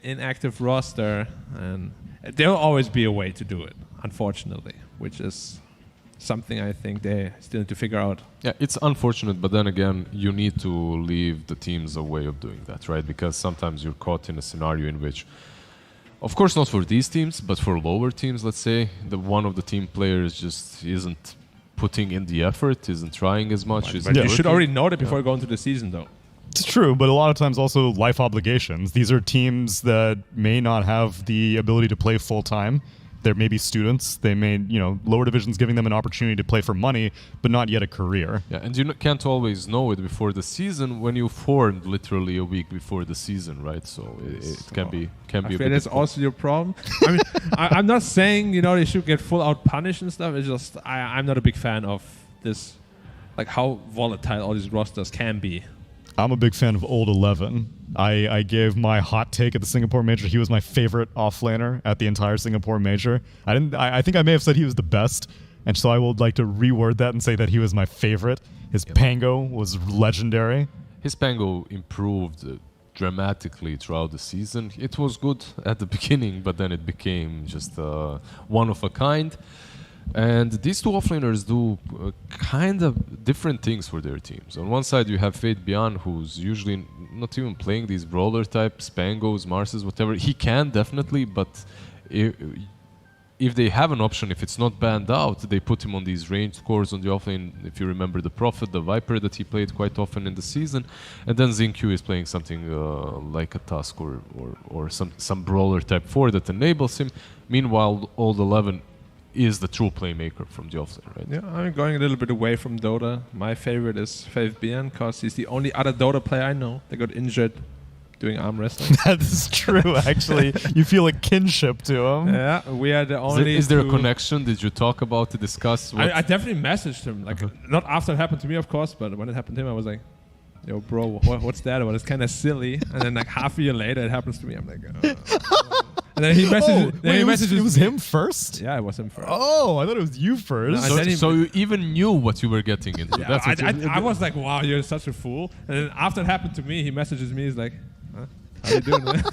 inactive roster, and there'll always be a way to do it, unfortunately, which is something I think they still need to figure out. Yeah, it's unfortunate, but then again, you need to leave the teams a way of doing that, right? Because sometimes you're caught in a scenario in which, of course not for these teams, but for lower teams, let's say, one of the team players just isn't putting in the effort, isn't trying as much. But you should already know that before you go into the season, though. It's true, but a lot of times also life obligations. These are teams that may not have the ability to play full-time. There may be students. They may, lower divisions giving them an opportunity to play for money, but not yet a career. Yeah, and you can't always know it before the season when you formed literally a week before the season, right? So it can be I a feel bit that's difficult. also your problem. I mean, I'm not saying they should get full out punished and stuff. It's just I'm not a big fan of this, like how volatile all these rosters can be. I'm a big fan of Old 11. I gave my hot take at the Singapore Major. He was my favorite offlaner at the entire Singapore Major. I think I may have said he was the best, and so I would like to reword that and say that he was my favorite. His Pango was legendary. His Pango improved dramatically throughout the season. It was good at the beginning, but then it became just one of a kind. And these two offlaners do kind of different things for their teams. On one side, you have Fate Bian, who's usually not even playing these brawler types, Spangos, Marses, whatever. He can definitely, but if they have an option, if it's not banned out, they put him on these ranged cores on the offlane. If you remember the Prophet, the Viper that he played quite often in the season. And then Xingqiu is playing something like a Tusk or some brawler type 4 that enables him. Meanwhile, Old 11 is the true playmaker from the offlane, right? Yeah, I'm going a little bit away from Dota. My favorite is Faith Bian because he's the only other Dota player I know that got injured doing arm wrestling. That is true, actually. You feel a kinship to him. Yeah, we are the only. Is there a connection? Did you talk about to discuss? I definitely messaged him, like not after it happened to me, of course, but when it happened to him, I was like, "Yo, bro, what's that about? It's kind of silly." And then like half a year later, it happens to me. I'm like. And then he messages. It was him first? Yeah, it was him first. Oh, I thought it was you first. No, so you even knew what you were getting into. Yeah, That's what I was like, wow, you're such a fool. And then after it happened to me, he messages me. He's like, huh? How you doing, man?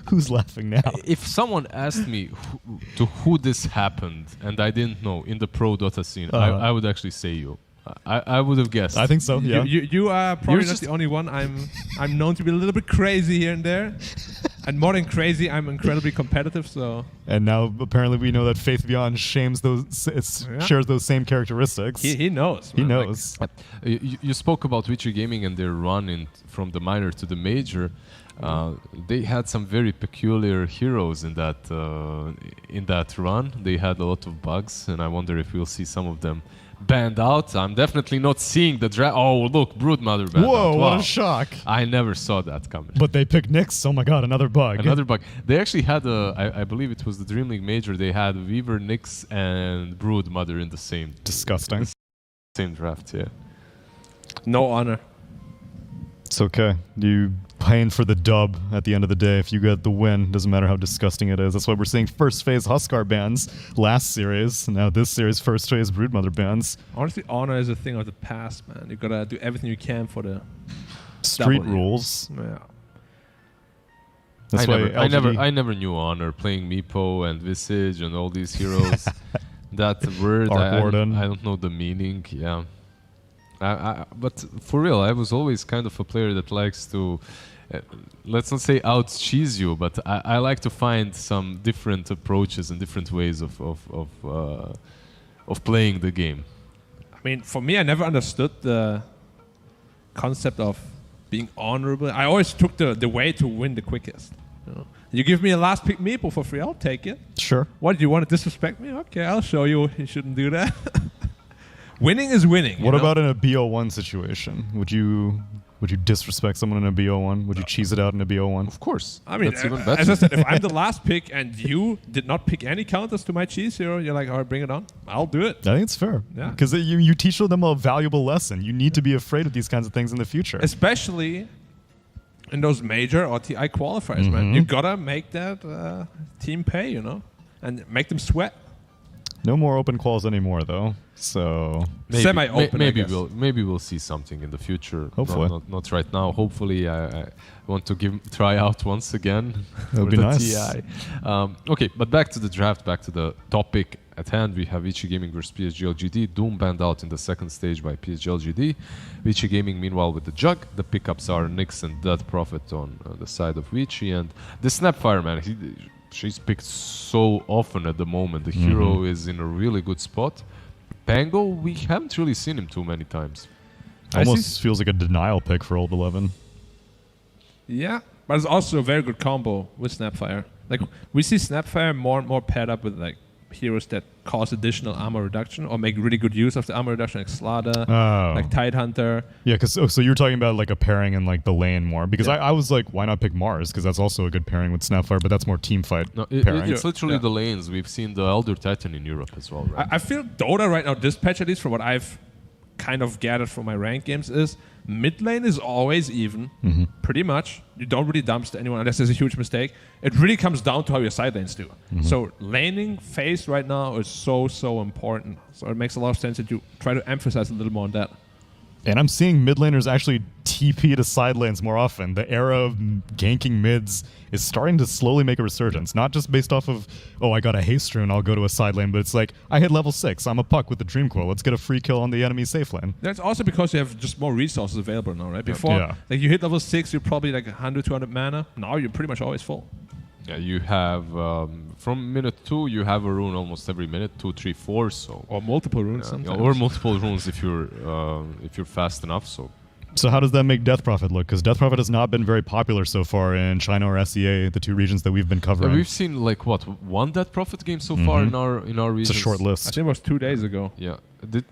Who's laughing now? If someone asked me who this happened and I didn't know in the pro Dota scene, I would actually say you. I would have guessed. I think so, yeah. You are probably not the only one. I'm known to be a little bit crazy here and there. And more than crazy, I'm incredibly competitive. So. And now apparently we know that Faith Beyond shares those same characteristics. He knows. He knows. Like, you spoke about ViCi Gaming and their run from the minor to the major. They had some very peculiar heroes in that run. They had a lot of bugs, and I wonder if we'll see some of them banned out. I'm definitely not seeing the draft. Oh, look, Broodmother banned out. Whoa, Wow. what a shock. I never saw that coming. But they picked Nyx. Oh my god, another bug. Another bug. They actually had I believe it was the Dream League Major. They had Weaver, Nyx, and Broodmother in the same. Disgusting. Same draft, yeah. No honor. It's okay. You paying for the dub at the end of the day. If you get the win, doesn't matter how disgusting it is. That's why we're seeing first phase Huskar bans last series. Now this series, first phase Broodmother bans. Honestly, honor is a thing of the past, man. You gotta do everything you can for the street W. rules. Yeah. That's I never knew honor playing Meepo and Visage and all these heroes. That word, I don't know the meaning. Yeah. But for real, I was always kind of a player that likes to, let's not say out-cheese you, but I like to find some different approaches and different ways of playing the game. I mean, for me, I never understood the concept of being honorable. I always took the way to win the quickest. You give me a last pick Meeple for free, I'll take it. Sure. What, do you want to disrespect me? Okay, I'll show you shouldn't do that. Winning is winning. What about in a BO1 situation? Would you disrespect someone in a BO1? Would you cheese it out in a BO1? Of course. I mean, that's even better. as I said, if I'm the last pick and you did not pick any counters to my cheese hero, you're like, all right, bring it on. I'll do it. I think it's fair. Yeah. Because you teach them a valuable lesson. You need to be afraid of these kinds of things in the future. Especially in those major or TI qualifiers, man. You gotta make that team pay, and make them sweat. No more open quals anymore, though. So semi-open. Maybe we'll see something in the future. Hopefully, not right now. Hopefully, I want to try out once again. That would be nice. TI. Okay, but back to the draft. Back to the topic at hand. We have ViCi Gaming versus PSG.LGD. Doom banned out in the second stage by PSG.LGD. ViCi Gaming, meanwhile, with the Jug. The pickups are Nyx and Dead Prophet on the side of ViCi, and the Snapfire, man. She's picked so often at the moment. The hero is in a really good spot. Pango, we haven't really seen him too many times. Almost feels like a denial pick for Old 11. Yeah, but it's also a very good combo with Snapfire. Like, we see Snapfire more and more paired up with like heroes that cause additional armor reduction or make really good use of the armor reduction, like Slaughter, like Tidehunter. Yeah, because so you're talking about like a pairing in like the lane more. Because I was like, why not pick Mars? Because that's also a good pairing with Snapfire, but that's more team fight pairing. It's literally the lanes. We've seen the Elder Titan in Europe as well, right? I feel Dota right now, this patch at least, from what I've kind of gathered from my ranked games, is mid lane is always even, pretty much. You don't really dumpster anyone unless there's a huge mistake. It really comes down to how your side lanes do. So laning phase right now is so important. So it makes a lot of sense that you try to emphasize a little more on that. And I'm seeing mid laners actually TP to side lanes more often. The era of ganking mids is starting to slowly make a resurgence. Not just based off of, oh, I got a haste rune, I'll go to a side lane, but it's like, I hit level 6, I'm a puck with the Dream Coil, let's get a free kill on the enemy safe lane. That's also because you have just more resources available now, right? Before, like you hit level 6, you're probably like 100, 200 mana. Now you're pretty much always full. Yeah, you have from minute 2 you have a rune almost every minute, 2, 3, 4. So or multiple runes sometimes. Or multiple runes if you're fast enough. So how does that make Death Prophet look? Because Death Prophet has not been very popular so far in China or SEA, the two regions that we've been covering. We've seen like what, one Death Prophet game so far in our region. It's a short list. I think it was 2 days ago. Yeah, did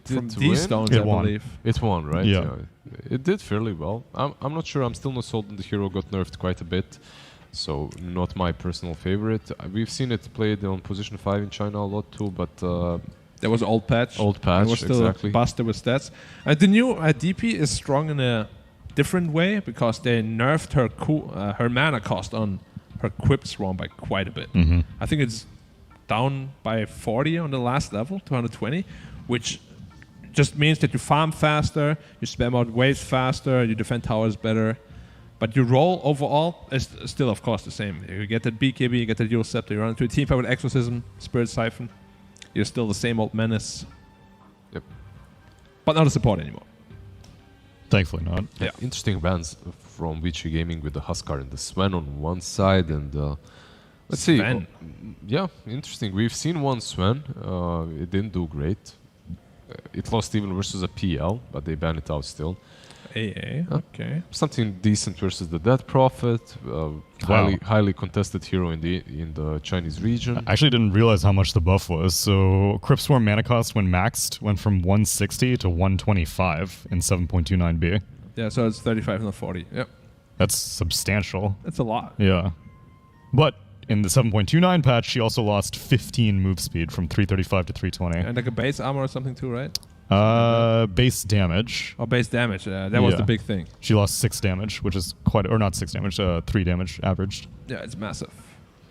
from it these stones, I believe. It won, right? Yeah. It did fairly well. I'm not sure. I'm still not sold on the hero. Got nerfed quite a bit. So not my personal favorite. We've seen it played on position 5 in China a lot too, but there was old patch. Old patch, it was still exactly. busted with stats. The new DP is strong in a different way because they nerfed her mana cost on her Quip Swarm by quite a bit. I think it's down by 40 on the last level, 220, which just means that you farm faster, you spam out waves faster, you defend towers better. But your role overall is still, of course, the same. You get that BKB, you get that dual scepter, you run into a team fight with Exorcism, Spirit Siphon. You're still the same old menace. Yep. But not a support anymore. Thankfully not. Yeah. Interesting bans from ViCi Gaming with the Huskar and the Sven on one side. And let's see. Yeah, interesting. We've seen one Sven. It didn't do great. It lost even versus a PL, but they banned it out still. AA, okay. Something decent versus the Dead Prophet. Highly contested hero in the Chinese region. I actually didn't realize how much the buff was. So Crypt Swarm mana cost when maxed went from 160 to 125 in 7.29B. Yeah, so it's 35 and 40. Yep. That's substantial. That's a lot. Yeah. But in the 7.29 patch, she also lost 15 move speed from 335 to 320. And like a base armor or something too, right? Base damage. Oh, base damage. That was the big thing. She lost 6 damage, which is quite, or not 6 damage, 3 damage averaged. Yeah, it's massive.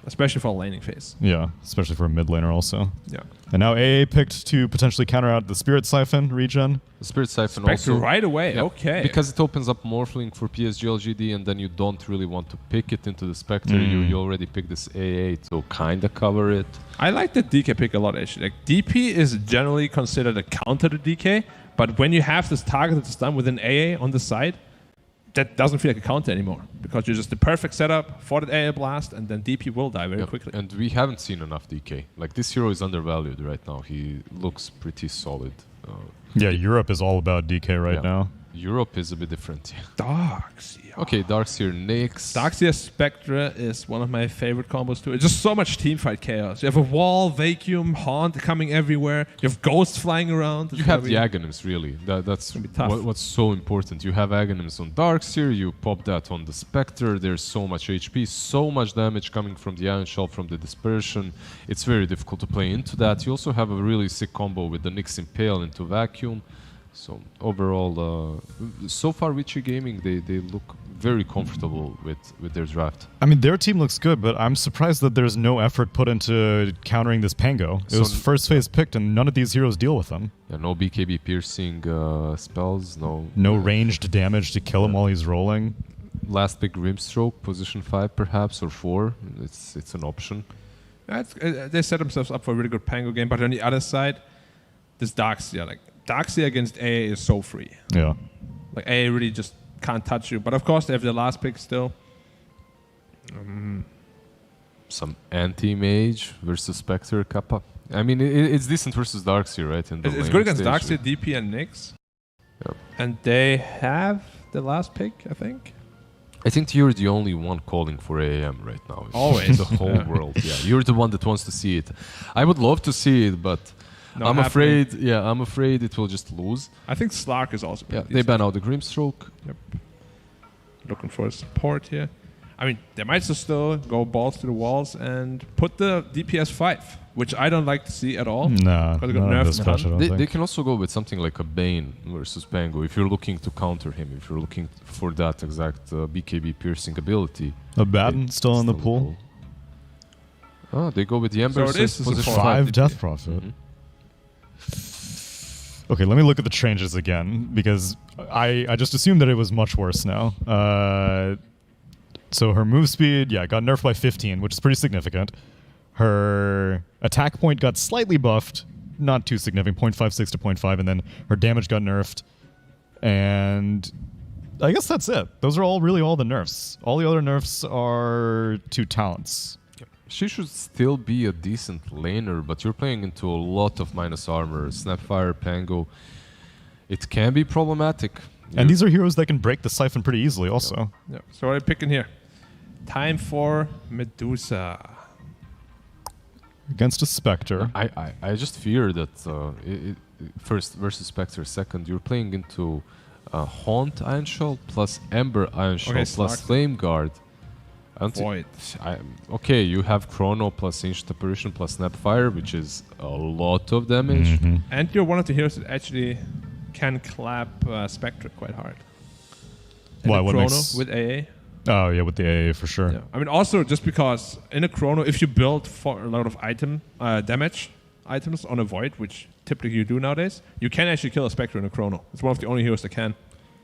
Especially for a laning phase. Yeah, especially for a mid laner also. Yeah. And now AA picked to potentially counter out the Spirit Siphon regen. The Spirit Siphon Spectre also right away, okay. Because it opens up Morphling for PSG.LGD and then you don't really want to pick it into the Spectre. You already picked this AA to kinda cover it. I like the DK pick a lot actually. Like DP is generally considered a counter to DK, but when you have this targeted stun within AA on the side, that doesn't feel like a counter anymore because you're just the perfect setup for the AA blast and then DP will die very quickly. And we haven't seen enough DK. Like this hero is undervalued right now. He looks pretty solid. Yeah, Europe is all about DK right now. Europe is a bit different. Darkseer. Okay, Darkseer Nyx. Darkseer Spectre is one of my favorite combos too. It's just so much teamfight chaos. You have a wall, vacuum, haunt coming everywhere. You have ghosts flying around. You have the Aghanims, really. That's what's so important. You have Aghanims on Darkseer, you pop that on the Spectre. There's so much HP, so much damage coming from the Iron Shell, from the Dispersion. It's very difficult to play into that. You also have a really sick combo with the Nyx Impale into Vacuum. So overall, so far ViCi Gaming, they look very comfortable with their draft. I mean, their team looks good, but I'm surprised that there's no effort put into countering this Pango. It was first phase picked, and none of these heroes deal with them. Yeah, no BKB piercing spells, no ranged damage to kill him while he's rolling. Last pick Grimstroke, position 5 perhaps, or 4. It's an option. They set themselves up for a really good Pango game, but on the other side, this Darkseer, like Darkseer against AA is so free. Yeah. Like AA really just can't touch you. But of course they have the last pick still. Some anti-mage versus Spectre Kappa. I mean, it's decent versus Darkseer, right? It's good against Darkseer, DP, and Nyx. Yep. And they have the last pick, I think. I think you're the only one calling for AAM right now. Always. The whole world. Yeah, you're the one that wants to see it. I would love to see it, but I'm afraid. Yeah, I'm afraid it will just lose. I think Slark is also. Yeah, they ban out the Grimstroke. Yep. Looking for support here. I mean, they might still go balls to the walls and put the DPS 5, which I don't like to see at all. No, they can also go with something like a Bane versus Pango if you're looking to counter him, if you're looking for that exact BKB piercing ability. A Batten still in the pool. Oh, they go with the Ember. So it is position 5 Death Prophet. Okay, let me look at the changes again, because I just assumed that it was much worse now. So her move speed, got nerfed by 15, which is pretty significant. Her attack point got slightly buffed, not too significant, 0.56 to 0.5, and then her damage got nerfed. And I guess that's it. Those are really all the nerfs. All the other nerfs are to talents. She should still be a decent laner, but you're playing into a lot of minus armor. Snapfire, Pango. It can be problematic. And these are heroes that can break the Siphon pretty easily also. Yeah. So what are you picking here? Time for Medusa. Against a Spectre. I just fear that first versus Spectre, second, you're playing into Haunt Ironshell plus Ember Ironshell plus Flame Guard. Void. Okay, you have Chrono plus Ancient Apparition plus Snapfire, which is a lot of damage. And you're one of the heroes that actually can clap Spectre quite hard. And Why? What Chrono makes... with AA. Oh yeah, with the AA for sure. Yeah. I mean, also just because in a Chrono, if you build for a lot of damage items on a Void, which typically you do nowadays, you can actually kill a Spectre in a Chrono. It's one of the only heroes that can.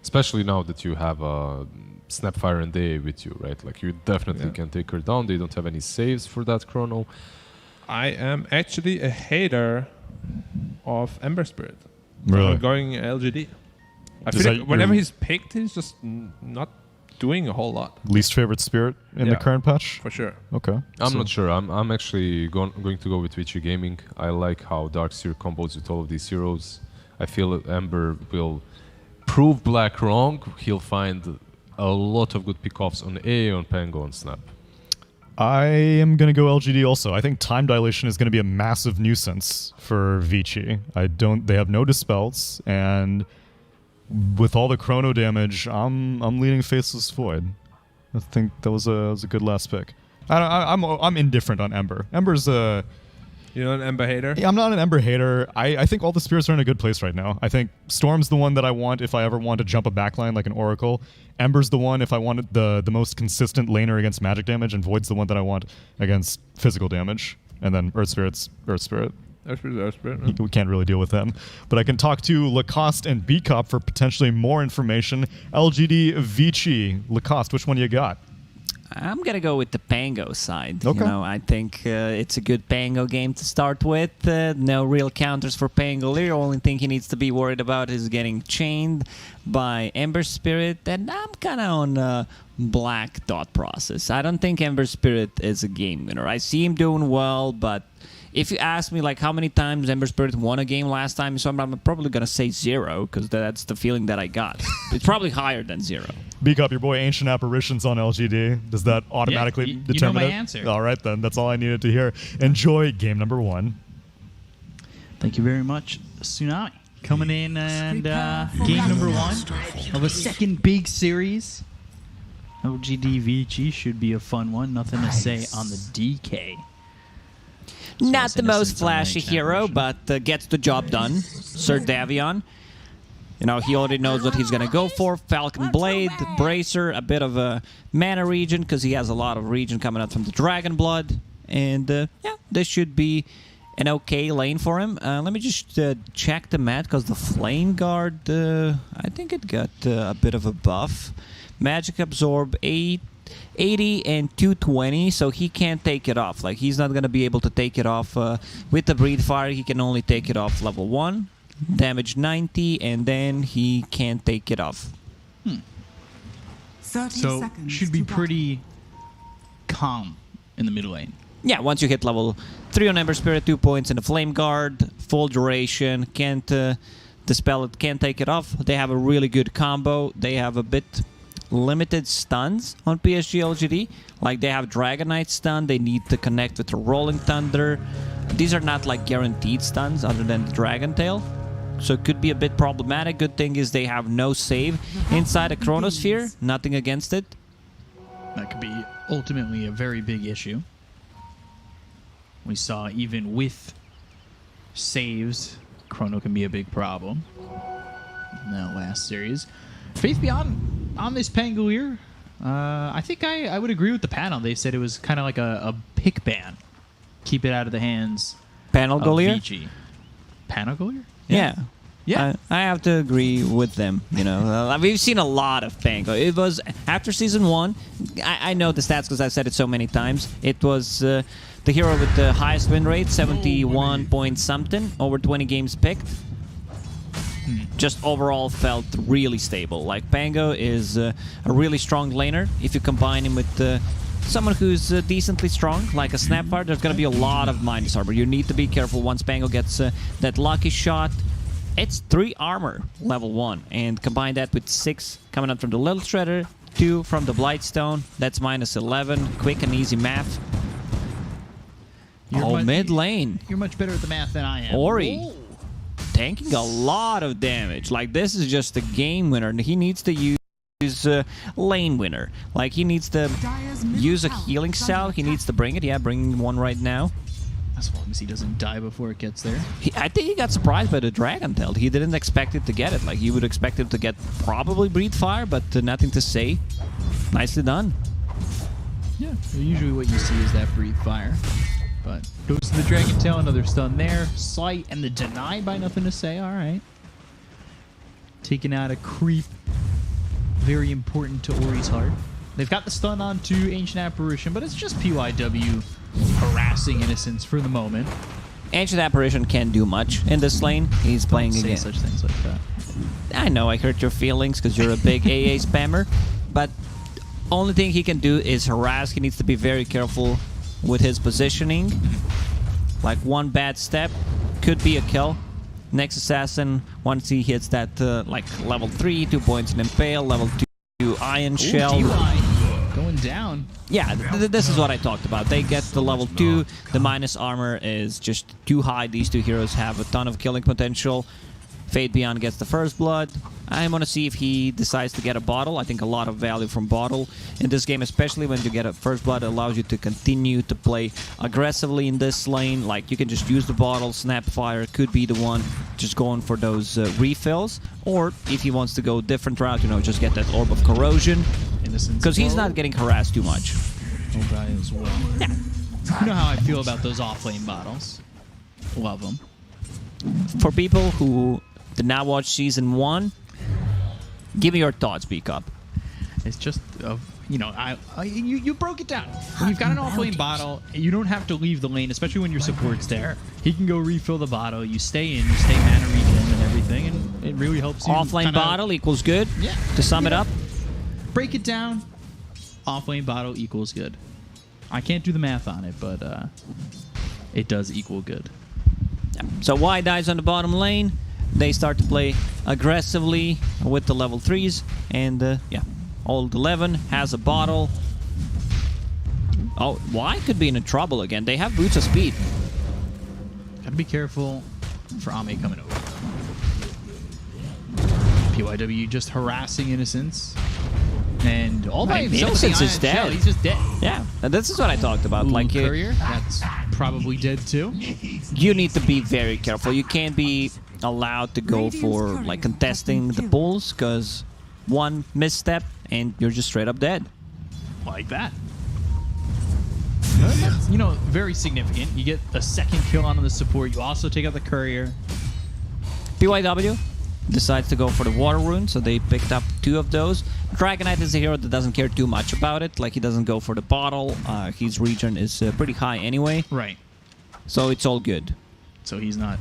Especially now that you have Snapfire and AA with you, right? Like you definitely can take her down. They don't have any saves for that Chrono. I am actually a hater of Ember Spirit. Really? Going LGD. I feel like whenever he's picked, he's just not doing a whole lot. Least favorite spirit in the current patch? For sure. Okay. I'm not sure. I'm actually going to go with ViCi Gaming. I like how Darkseer combos with all of these heroes. I feel that Ember will prove Black wrong. He'll find a lot of good pickoffs on A, on Pango, on Snap. I am going to go LGD also. I think time dilation is going to be a massive nuisance for ViCi. They have no dispels, and with all the Chrono damage, I'm leaning Faceless Void. I think that was a good last pick. I'm indifferent on Ember. Ember's a... You're not an Ember hater? Yeah, I'm not an Ember hater. I think all the spirits are in a good place right now. I think Storm's the one that I want if I ever want to jump a backline like an Oracle. Ember's the one if I wanted the most consistent laner against magic damage, and Void's the one that I want against physical damage. And then Earth Spirit's Earth Spirit. Earth Spirit. We can't really deal with them. But I can talk to Lacoste and BCOP for potentially more information. LGD, ViCi, Lacoste, which one you got? I'm going to go with the Pango side. Okay. You know, I think it's a good Pango game to start with. No real counters for Pango. The only thing he needs to be worried about is getting chained by Ember Spirit. And I'm kind of on Black thought process. I don't think Ember Spirit is a game winner. I see him doing well, but if you ask me like how many times Ember Spirit won a game last time, so I'm probably going to say 0, because that's the feeling that I got. It's probably higher than 0. BCOP, your boy Ancient Apparitions on LGD. Does that automatically determine you know my it? answer. All right, then. That's all I needed to hear. Enjoy game number 1. Thank you very much, Tsunami. Coming in and game number 1 of a second big series. LGD ViCi should be a fun one. Nothing to say on the DK. Not the most flashy hero, but gets the job done. Sir Davion. You know, he already knows what he's going to go for. Falcon Blade, Bracer, a bit of a mana regen because he has a lot of regen coming out from the Dragon Blood. And yeah, this should be an okay lane for him. Let me just check the mat because the Flame Guard, I think it got a bit of a buff. Magic Absorb 80 and 220, so he can't take it off. Like, he's not going to be able to take it off with the Breathe Fire. He can only take it off level 1. Damage 90, and then he can't take it off. So should be pretty calm in the middle lane. Yeah, once you hit level 3 on Ember Spirit, 2 points in the Flame Guard, full duration, can't dispel it, can't take it off. They have a really good combo. They have a bit limited stuns on PSG.LGD. Like, they have Dragon Knight stun, they need to connect with the Rolling Thunder. These are not like guaranteed stuns other than the Dragon Tail. So it could be a bit problematic. Good thing is they have no save inside a Chronosphere, nothing against it. That could be ultimately a very big issue. We saw even with saves, Chrono can be a big problem in that last series. Faith Beyond on this Pangolier, I think I would agree with the panel. They said it was kind of like a pick ban. Keep it out of the hands Panel of Golier? ViCi. Panel Golier? Yeah. Yeah. I have to agree with them. You know, we've seen a lot of Pango. It was after season 1. I know the stats because I've said it so many times. It was the hero with the highest win rate, 71 point something, over 20 games picked. Just overall felt really stable. Like, Pango is a really strong laner. If you combine him with someone who's decently strong, like a Snapfire, there's going to be a lot of Minus Armor. You need to be careful once Pango gets that lucky shot. It's 3 armor, level 1, and combine that with 6 coming out from the Little Shredder, 2 from the Blightstone. That's minus 11. Quick and easy math. Mid lane. You're much better at the math than I am. Ori. Whoa. Tanking a lot of damage. Like, this is just a game winner. He needs to use lane winner. Like, he needs to use a healing cell. He needs to bring it. Yeah, bringing one right now. As long as he doesn't die before it gets there. I think he got surprised by the Dragon Tail. He didn't expect it to get it. Like, you would expect him to get probably Breathe Fire, but nothing to say. Nicely done. Yeah, usually what you see is that Breathe Fire. But goes to the Dragon Tail, another stun there. Slight and the Deny by nothing to say. All right. Taking out a creep. Very important to Ori's heart. They've got the stun onto Ancient Apparition, but it's just PYW harassing Innocence for the moment. Ancient Apparition can't do much in this lane. He's playing again. Such things like that. I know I hurt your feelings because you're a big AA spammer, but only thing he can do is harass. He needs to be very careful with his positioning. Like, one bad step could be a kill. Next Assassin, once he hits that like level 3, 2 points in Impale, level 2 Iron Shell. Going down. Yeah, this is what I talked about. They get the level 2, the minus armor is just too high. These two heroes have a ton of killing potential. Fate Beyond gets the first blood. I want to see if he decides to get a bottle. I think a lot of value from bottle in this game, especially when you get a first blood. It allows you to continue to play aggressively in this lane. Like, you can just use the bottle. Snapfire could be the one just going for those refills. Or if he wants to go a different route, you know, just get that Orb of Corrosion. Because he's not getting harassed too much. Ogai as well. Yeah. You know how I feel about those off-lane bottles. Love them. For people who did not watch Season 1, give me your thoughts, B-Cup. It's just, you know, you broke it down. When you've got an off-lane bottle, you don't have to leave the lane, especially when your support's there. He can go refill the bottle. You stay in, you stay mana regen and everything, and it really helps you. Off-lane bottle equals good? Yeah. To sum it up? Break it down. Off-lane bottle equals good. I can't do the math on it, but it does equal good. Yeah. So Y dies on the bottom lane. They start to play aggressively with the level 3s. And, yeah, old 11 has a bottle. Oh, Y could be in trouble again. They have Boots of Speed. Gotta be careful for Ame coming over. PYW just harassing Innocence. And all by himself, Innocence is dead. Shell, he's just dead. Yeah, and this is what I talked about. Like, Courier, that's probably dead too. You need to be very careful. You can't be allowed to go for like contesting the pulls, because one misstep and you're just straight up dead. Like that. That's, you know, very significant. You get a second kill on the support. You also take out the courier. PYW decides to go for the water rune, so they picked up 2 of those. Dragonite is a hero that doesn't care too much about it. Like, he doesn't go for the bottle. His regen is pretty high anyway. Right. So it's all good. So he's not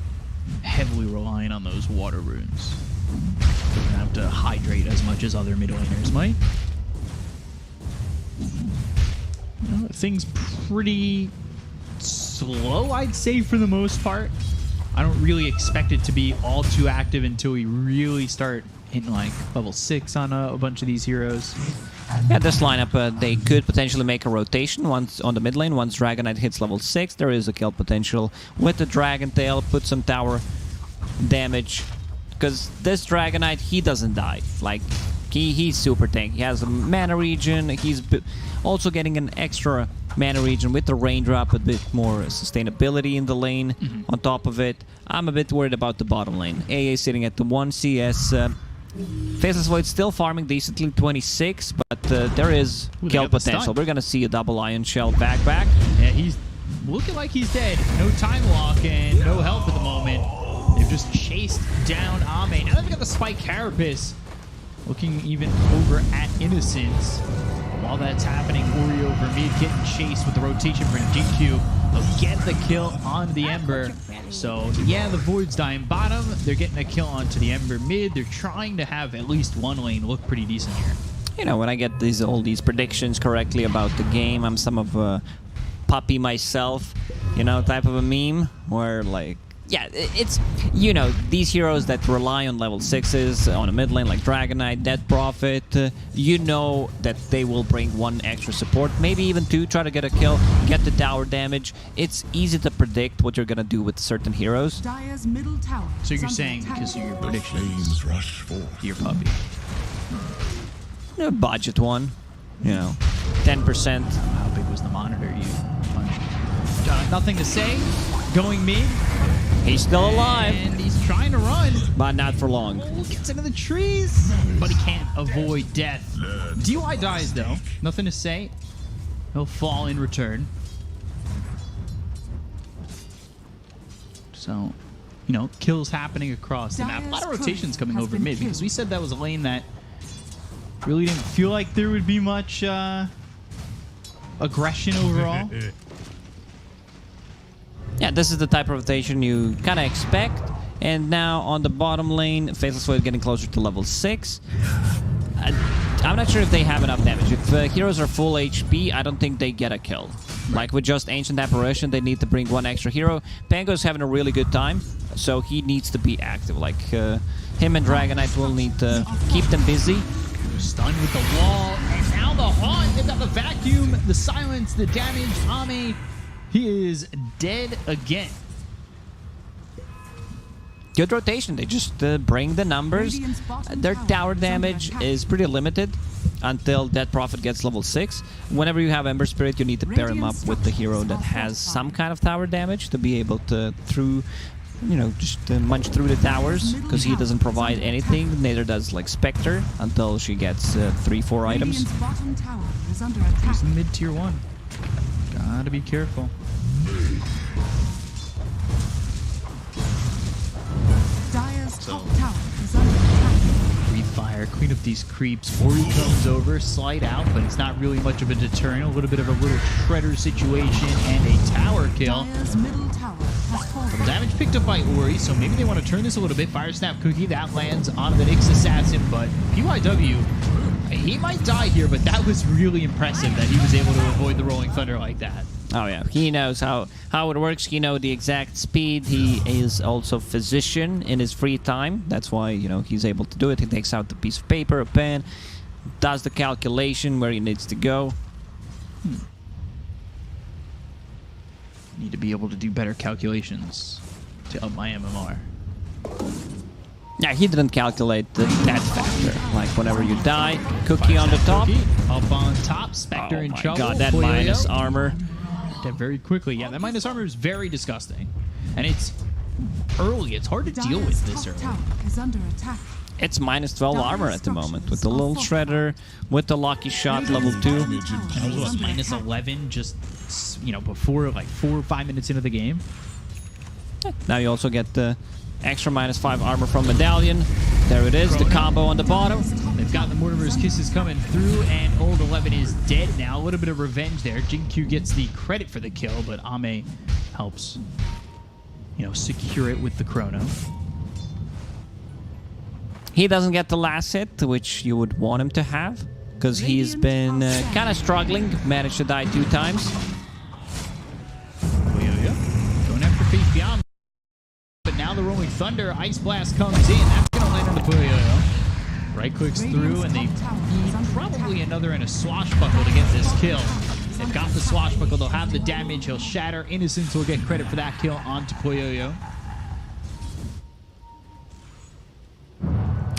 heavily relying on those water runes. Doesn't have to hydrate as much as other mid laners might. You know, things pretty slow, I'd say, for the most part. I don't really expect it to be all too active until we really start hitting like level 6 on a bunch of these heroes. Yeah, this lineup, they could potentially make a rotation once on the mid lane. Once Dragonite hits level 6, there is a kill potential with the Dragon Tail. Put some tower damage, because this Dragonite, he doesn't die. Like, he's super tanky. He has a mana regen. He's also getting an extra mana regen with the raindrop, a bit more sustainability in the lane on top of it. I'm a bit worried about the bottom lane. AA sitting at the 1 CS. Faceless Void still farming decently, 26, but there is kill potential. We're gonna see a double Ion Shell back. Yeah, he's looking like he's dead. No time lock and no health at the moment. They've just chased down Ame. Now they've got the Spike Carapace looking even over at Innocence. While that's happening, Ori over mid getting chased with the rotation for GQ. They'll get the kill on the Ember. So yeah, the Void's dying bottom. They're getting a kill onto the Ember mid. They're trying to have at least one lane look pretty decent here. You know, when I get all these predictions correctly about the game, I'm some of a puppy myself, you know, type of a meme where, like, yeah, it's, you know, these heroes that rely on level 6s on a mid lane like Dragonite, Death Prophet, you know that they will bring 1 extra support, maybe even 2, try to get a kill, get the tower damage. It's easy to predict what you're gonna do with certain heroes. Dire's middle tower. So you're saying because of your predictions, your puppy. A budget one, you know, 10%. How big was the monitor you punched? Nothing to say. Going mid. He's still alive. And he's trying to run. But not for long. Gets into the trees. But he can't avoid death. DY dies, though. Nothing to say. He'll fall in return. So, you know, kills happening across the map. A lot of rotations coming over mid, because we said that was a lane that really didn't feel like there would be much aggression overall. Yeah, this is the type of rotation you kind of expect. And now on the bottom lane, Faceless Void getting closer to level 6. I'm not sure if they have enough damage. If heroes are full HP, I don't think they get a kill. Like with just Ancient Apparition, they need to bring 1 extra hero. Pango's having a really good time, so he needs to be active. Like him and Dragonite will need to keep them busy. Stunned with the wall, and now the haunt. They've got the vacuum, the silence, the damage. Ame, he is dead again. Good rotation. They just bring the numbers. Their tower damage is pretty limited until Death Prophet gets level 6. Whenever you have Ember Spirit, you need to pair him up with the hero that has some kind of tower damage to be able to just munch through the towers, because he doesn't provide anything. Neither does like Spectre until she gets 3-4 items. He's in mid tier 1. Gotta be careful. Breathe fire, clean up these creeps. Ori comes over, slide out, but it's not really much of a deterrent. A little bit of a little shredder situation and a tower kill. The damage picked up by Ori, so maybe they want to turn this a little bit. Fire Snap Cookie, that lands on the Nyx Assassin, but PYW, he might die here, but that was really impressive that he was able to avoid the Rolling Thunder like that. Oh yeah, he knows how it works. He knows the exact speed. He is also physician in his free time. That's why, you know, he's able to do it. He takes out the piece of paper, a pen, does the calculation where he needs to go. Need to be able to do better calculations to up my MMR. Yeah, he didn't calculate that factor. Like whenever you die, Cookie on the top. Cookie up on top, Spectre in trouble. Oh my god, that minus armor. That very quickly. Yeah, that minus armor is very disgusting. And it's early. It's hard to deal with this early. Is under attack. It's minus 12 armor at the moment with the little shredder, with the lucky shot level 2. And it was minus 11 just, you know, before like 4 or 5 minutes into the game. Now you also get the extra minus 5 armor from Medallion. There it is, the combo on the bottom. They've got the Mortimer's Kisses coming through, and Old 11 is dead now. A little bit of revenge there. Jin-Q gets the credit for the kill, but Ame helps, you know, secure it with the chrono. He doesn't get the last hit, which you would want him to have, because he's been kind of struggling. Managed to die 2 times. Going after Faith Beyond. But now the Rolling Thunder, Ice Blast comes in. That's going to land on the Puyo. Right clicks through, and they need probably another and a Swashbuckle to get this kill. They've got the Swashbuckle. They'll have the damage. He'll shatter. Innocence will get credit for that kill onto Puyo.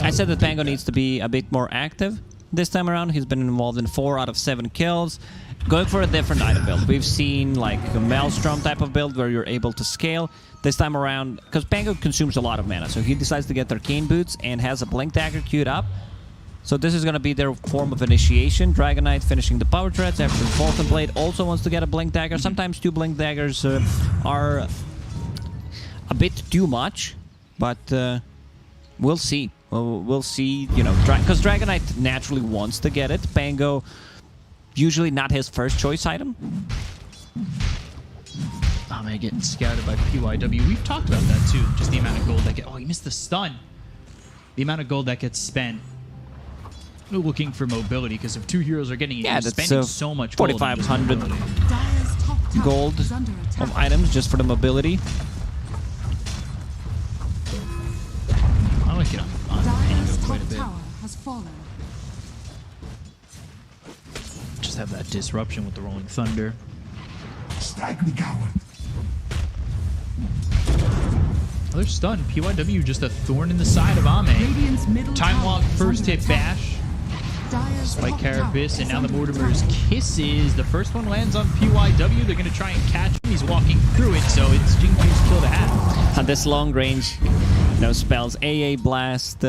I said that Pango needs to be a bit more active this time around. He's been involved in 4 out of 7 kills. Going for a different item build. We've seen like a Maelstrom type of build where you're able to scale. This time around, because Pango consumes a lot of mana, so he decides to get Arcane Boots and has a Blink Dagger queued up. So this is going to be their form of initiation. Dragon Knight finishing the Power Threads after Vulcan Blade also wants to get a Blink Dagger. Sometimes 2 Blink Daggers are a bit too much, but we'll see. We'll see, you know, because Dragon Knight naturally wants to get it. Pango, usually not his first choice item. Oh man, getting scouted by PYW. We've talked about that too. Just the amount of gold that oh, he missed the stun. The amount of gold that gets spent looking for mobility, because if 2 heroes are getting it, yeah, you're that's spending so much gold. 4,500 gold of items just for the mobility. I like it on Pango quite a bit. Just have that disruption with the Rolling Thunder. Strike me, coward. Another stun. PYW just a thorn in the side of Ame. Time Log first hit bash. Spike Carapace, and now the Mortimer's Kisses. The first one lands on PYW. They're going to try and catch him. He's walking through it, so it's Jin-Q's kill to have. On this long range, no spells. AA Blast,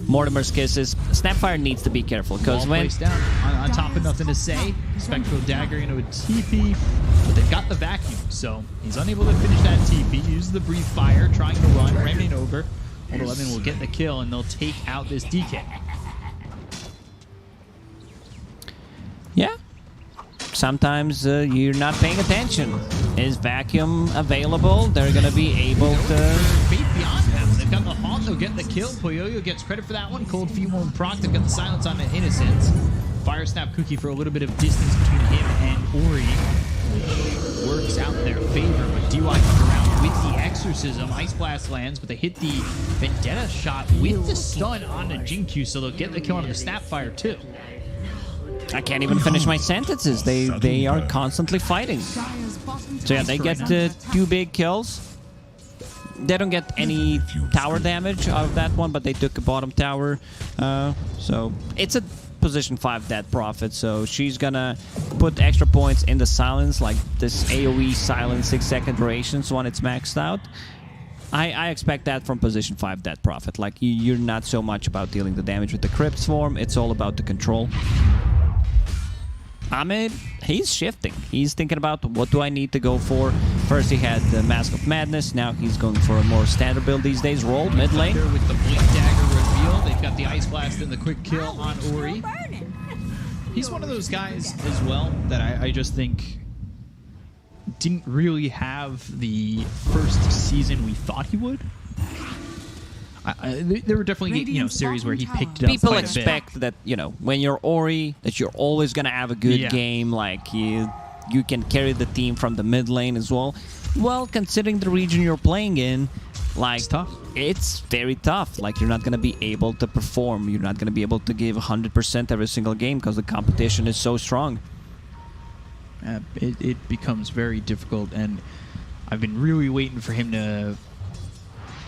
Mortimer's Kisses. Snapfire needs to be careful, because when... down on top of nothing to say. Spectral Dagger into a TP, but they've got the vacuum, so he's unable to finish that TP. Uses the Breathe Fire, trying to run. Remnant over. Old 11 will get the kill, and they'll take out this DK. Yeah. Sometimes you're not paying attention. Is vacuum available? They're going to be able to... Fate Beyond now. They've got the Haunt. They'll get the kill. Puyo gets credit for that one. Cold Feet won't proc. They've got the silence on the Innocence. Fire Snap Cookie for a little bit of distance between him and Ori, which works out in their favor. But DY comes around with the Exorcism. Ice Blast lands, but they hit the Vendetta shot with the stun onto Jin-Q, so they'll get the kill on the Snapfire too. I can't even finish my sentences. They are constantly fighting. So yeah, they get 2 big kills. They don't get any tower damage out of that one, but they took a bottom tower. So it's a position 5 dead Prophet, so she's gonna put extra points in the silence, like this AoE silence 6-second durations when it's maxed out. I expect that from position 5 dead Prophet. Like, you're not so much about dealing the damage with the Crypt Swarm, it's all about the control. Ahmed, he's shifting. He's thinking about, what do I need to go for? First he had the Mask of Madness, now he's going for a more standard build these days. Roll, mid lane. With the Blink Dagger reveal, they've got the Ice Blast and the quick kill on Ori. He's one of those guys as well that I just think didn't really have the first season we thought he would. There were definitely series where he picked it up. People expect that when you're Ori, that you're always gonna have a good game. Like you can carry the team from the mid lane as well. Well, considering the region you're playing in, like it's tough. It's very tough. Like you're not gonna be able to perform. You're not gonna be able to give 100% every single game because the competition is so strong. It becomes very difficult, and I've been really waiting for him to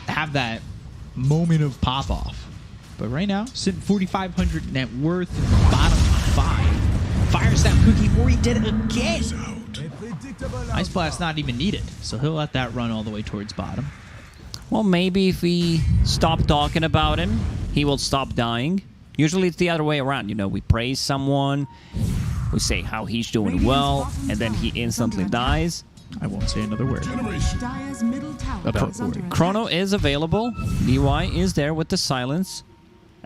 have that moment of pop off. But right now, sitting 4,500 net worth in the bottom 5. Fire Snap Cookie, Ori did it again. Ice Blast not even needed, so he'll let that run all the way towards bottom. Well, maybe if we stop talking about him, he will stop dying. Usually it's the other way around, you know, we praise someone, we say how he's doing well, and then he instantly dies. I won't say another word. About Ori. Chrono is available. DY is there with the silence.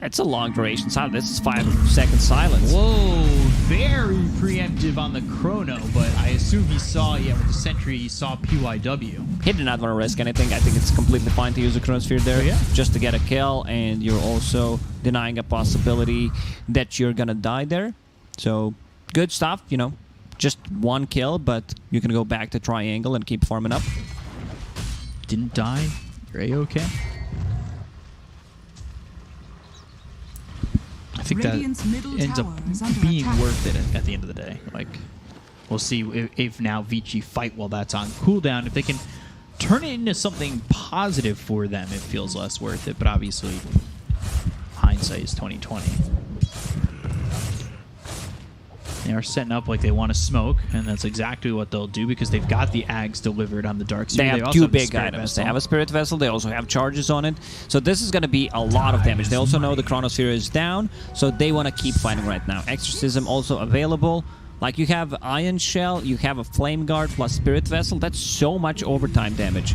It's a long duration silence. This is 5-second silence. Whoa, very preemptive on the Chrono, but I assume he saw, with the Sentry, he saw PYW. He did not want to risk anything. I think it's completely fine to use the Chronosphere there just to get a kill, and you're also denying a possibility that you're gonna die there. So, good stuff, you know. Just one kill, but you can go back to Triangle and keep farming up. Didn't die. You're A-okay. I think that ends up being worth it at the end of the day. Like, we'll see if now ViCi fight while that's on cooldown. If they can turn it into something positive for them, it feels less worth it. But obviously, hindsight is 20/20. They are setting up like they want to smoke, and that's exactly what they'll do because they've got the Ags delivered on the Dark Sphere. They have two big items. They have a Spirit Vessel. They also have charges on it. So this is going to be a lot of damage. They also know the Chronosphere is down, so they want to keep fighting right now. Exorcism also available. Like, you have Iron Shell, you have a Flame Guard plus Spirit Vessel. That's so much overtime damage.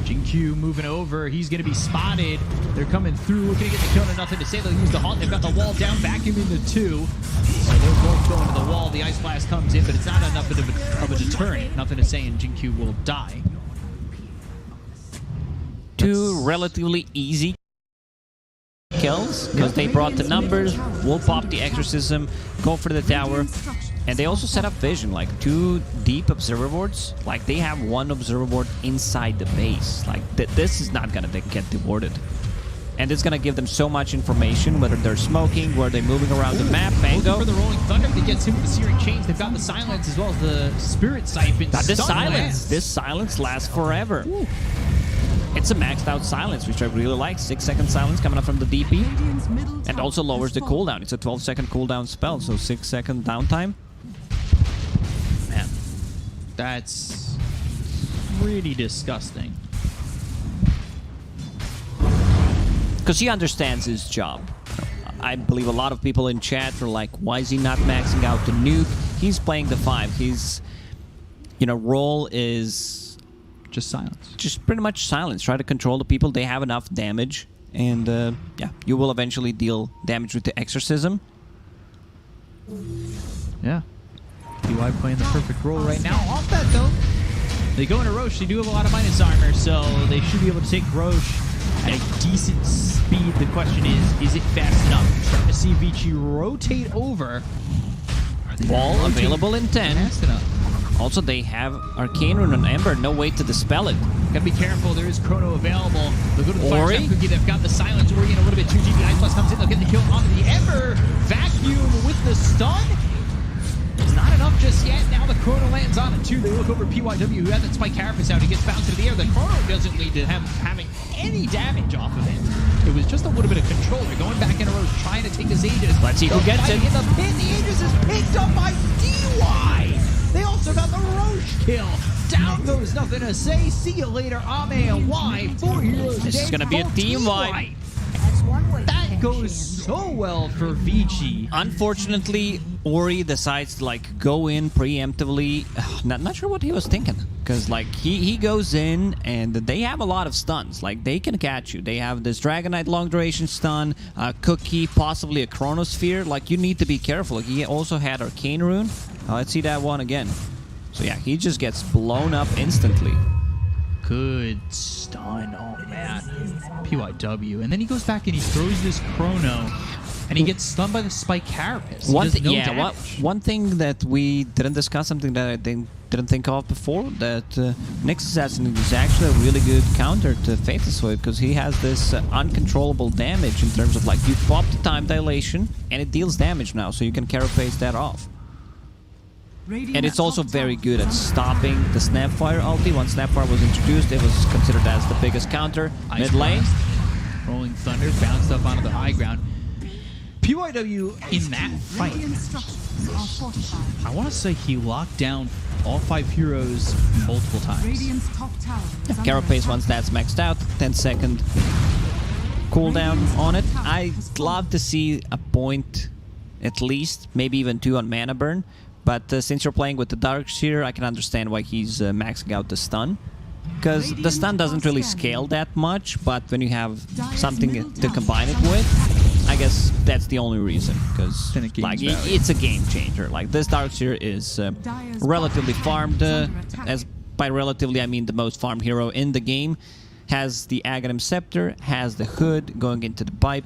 JinQ moving over. He's going to be spotted. They're coming through. Looking to get the kill. Nothing to say. They'll use the Haunt. They've got the wall down. Vacuum into 2. So they're both going to the wall. The Ice Blast comes in, but it's not enough of a deterrent. Nothing to say, and JinQ will die. Two relatively easy kills because they brought the numbers. We'll pop the Exorcism, go for the tower. And they also set up vision, like 2 deep observer boards. Like, they have 1 observer board inside the base. Like, this is not gonna get dewarded. And it's gonna give them so much information, whether they're smoking, where they're moving around the map. Bango. For the Rolling Thunder, that gets him with the Searing Chains. They've got the Silence as well as the Spirit Siphon. This silence lasts forever. Ooh. It's a maxed out silence, which I really like. 6-second silence coming up from the DP. And also lowers the cooldown. It's a 12-second cooldown spell, so 6-second downtime. Man, that's really disgusting. Because he understands his job. I believe a lot of people in chat are like, why is he not maxing out the nuke? He's playing the 5. His, role is just silence. Just pretty much silence. Try to control the people. They have enough damage. And, yeah, you will eventually deal damage with the Exorcism. Yeah. PY playing the perfect role right now. Off that, though, they go into Roche. They do have a lot of minus armor, so they should be able to take Roche at a decent speed. The question is it fast enough? Starting to see ViCi rotate over. Wall available in 10. Fast enough. Also, they have Arcane Rune on Ember. No way to dispel it. Gotta be careful. There is Chrono available. They'll go to the Fire Trap Cookie. They've got the Silence. Ori in a little bit too deep. The Ice Plus comes in. They'll get the kill onto the Ember. Vacuum with the stun. It's not enough just yet. Now the Chrono lands on it too. They look over PYW, who had that Spike Carapace out. He gets bounced into the air. The Chrono doesn't lead to having any damage off of it. It was just a little bit of control. They're going back in a row, trying to take this Aegis. Let's see who gets it. In the pit, the Aegis is picked up by DY. They also got the Roche kill. Down goes Nothing to Say. See you later, Ame and Y. 4 heroes. This is going to be a team wipe. That goes so well for ViCi. Unfortunately, Ori decides to go in preemptively. Not sure what he was thinking, because he goes in and they have a lot of stuns. They can catch you. They have this Dragonite long duration stun, a Cookie, possibly a Chronosphere. You need to be careful. He also had Arcane Rune. Let's see that one again. So yeah, he just gets blown up instantly. Good stun. Oh man, PYW, and then he goes back and he throws this Chrono. And he gets stunned by the Spike Carapace. One thing that we didn't discuss, something that I didn't think of before, that Nyx Assassin is actually a really good counter to Faithless Void, because he has this uncontrollable damage in terms of you pop the time dilation and it deals damage now, so you can Carapace that off. And it's also very good at stopping the Snapfire ulti. Once Snapfire was introduced, it was considered as the biggest counter. Mid lane. Rolling Thunder bounced up onto the high ground. PYW in that fight, I want to say he locked down all 5 heroes multiple times. Carapace, once that's maxed out, 10-second cooldown on it. I'd love to see a point, at least, maybe even 2 on mana burn. But since you're playing with the Darkseer, I can understand why he's maxing out the stun. Because the stun doesn't really scale that much, but when you have something to combine it with, I guess that's the only reason. Because like, it's a game changer. Like, this Darkseer is relatively farmed. As by relatively, I mean the most farmed hero in the game. Has the Aghanim Scepter, has the Hood going into the pipe.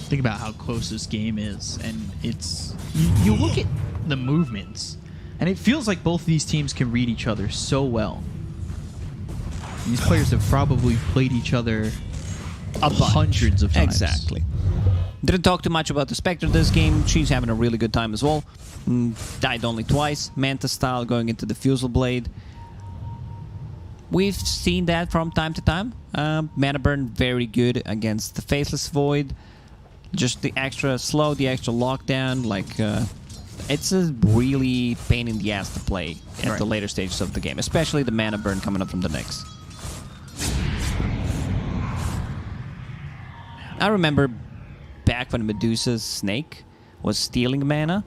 Think about how close this game is, and it's... You look at the movements, and it feels like both of these teams can read each other so well. These players have probably played each other hundreds of times. Exactly. Didn't talk too much about the Spectre this game. She's having a really good time as well. Died only twice. Manta style going into the Fusel Blade. We've seen that from time to time. Mana burn very good against the Faceless Void. Just the extra slow, the extra lockdown, like it's a really pain in the ass to play at the later stages of the game, especially the mana burn coming up from the Nyx. I remember back when Medusa's Snake was stealing mana,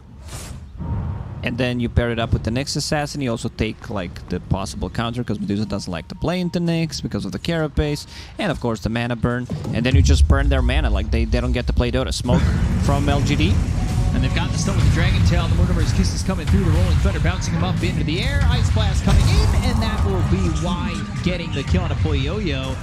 and then you pair it up with the Nyx Assassin, you also take like the possible counter, because Medusa doesn't like to play into Nyx because of the Carapace, and of course the mana burn, and then you just burn their mana, like they don't get to play Dota. Smoke from LGD. And they've got the stun with the Dragon Tail, the Mortimer's Kisses coming through, the Rolling Thunder bouncing him up into the air, Ice Blast coming in, and that will be why getting the kill on a Poyoyo.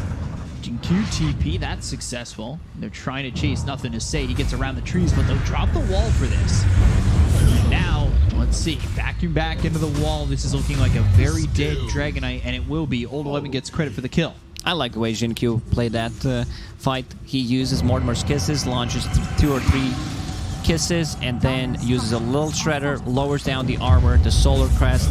QTP, that's successful. They're trying to chase, nothing to say. He gets around the trees, but they'll drop the wall for this. And now, let's see, vacuum back into the wall. This is looking like a very dead Dragonite, and it will be. Old 11 gets credit for the kill. I like the way Jinkyu played that fight. He uses Mortimer's Kisses, launches 2 or 3 kisses, and then uses a little Shredder, lowers down the armor, the Solar Crest,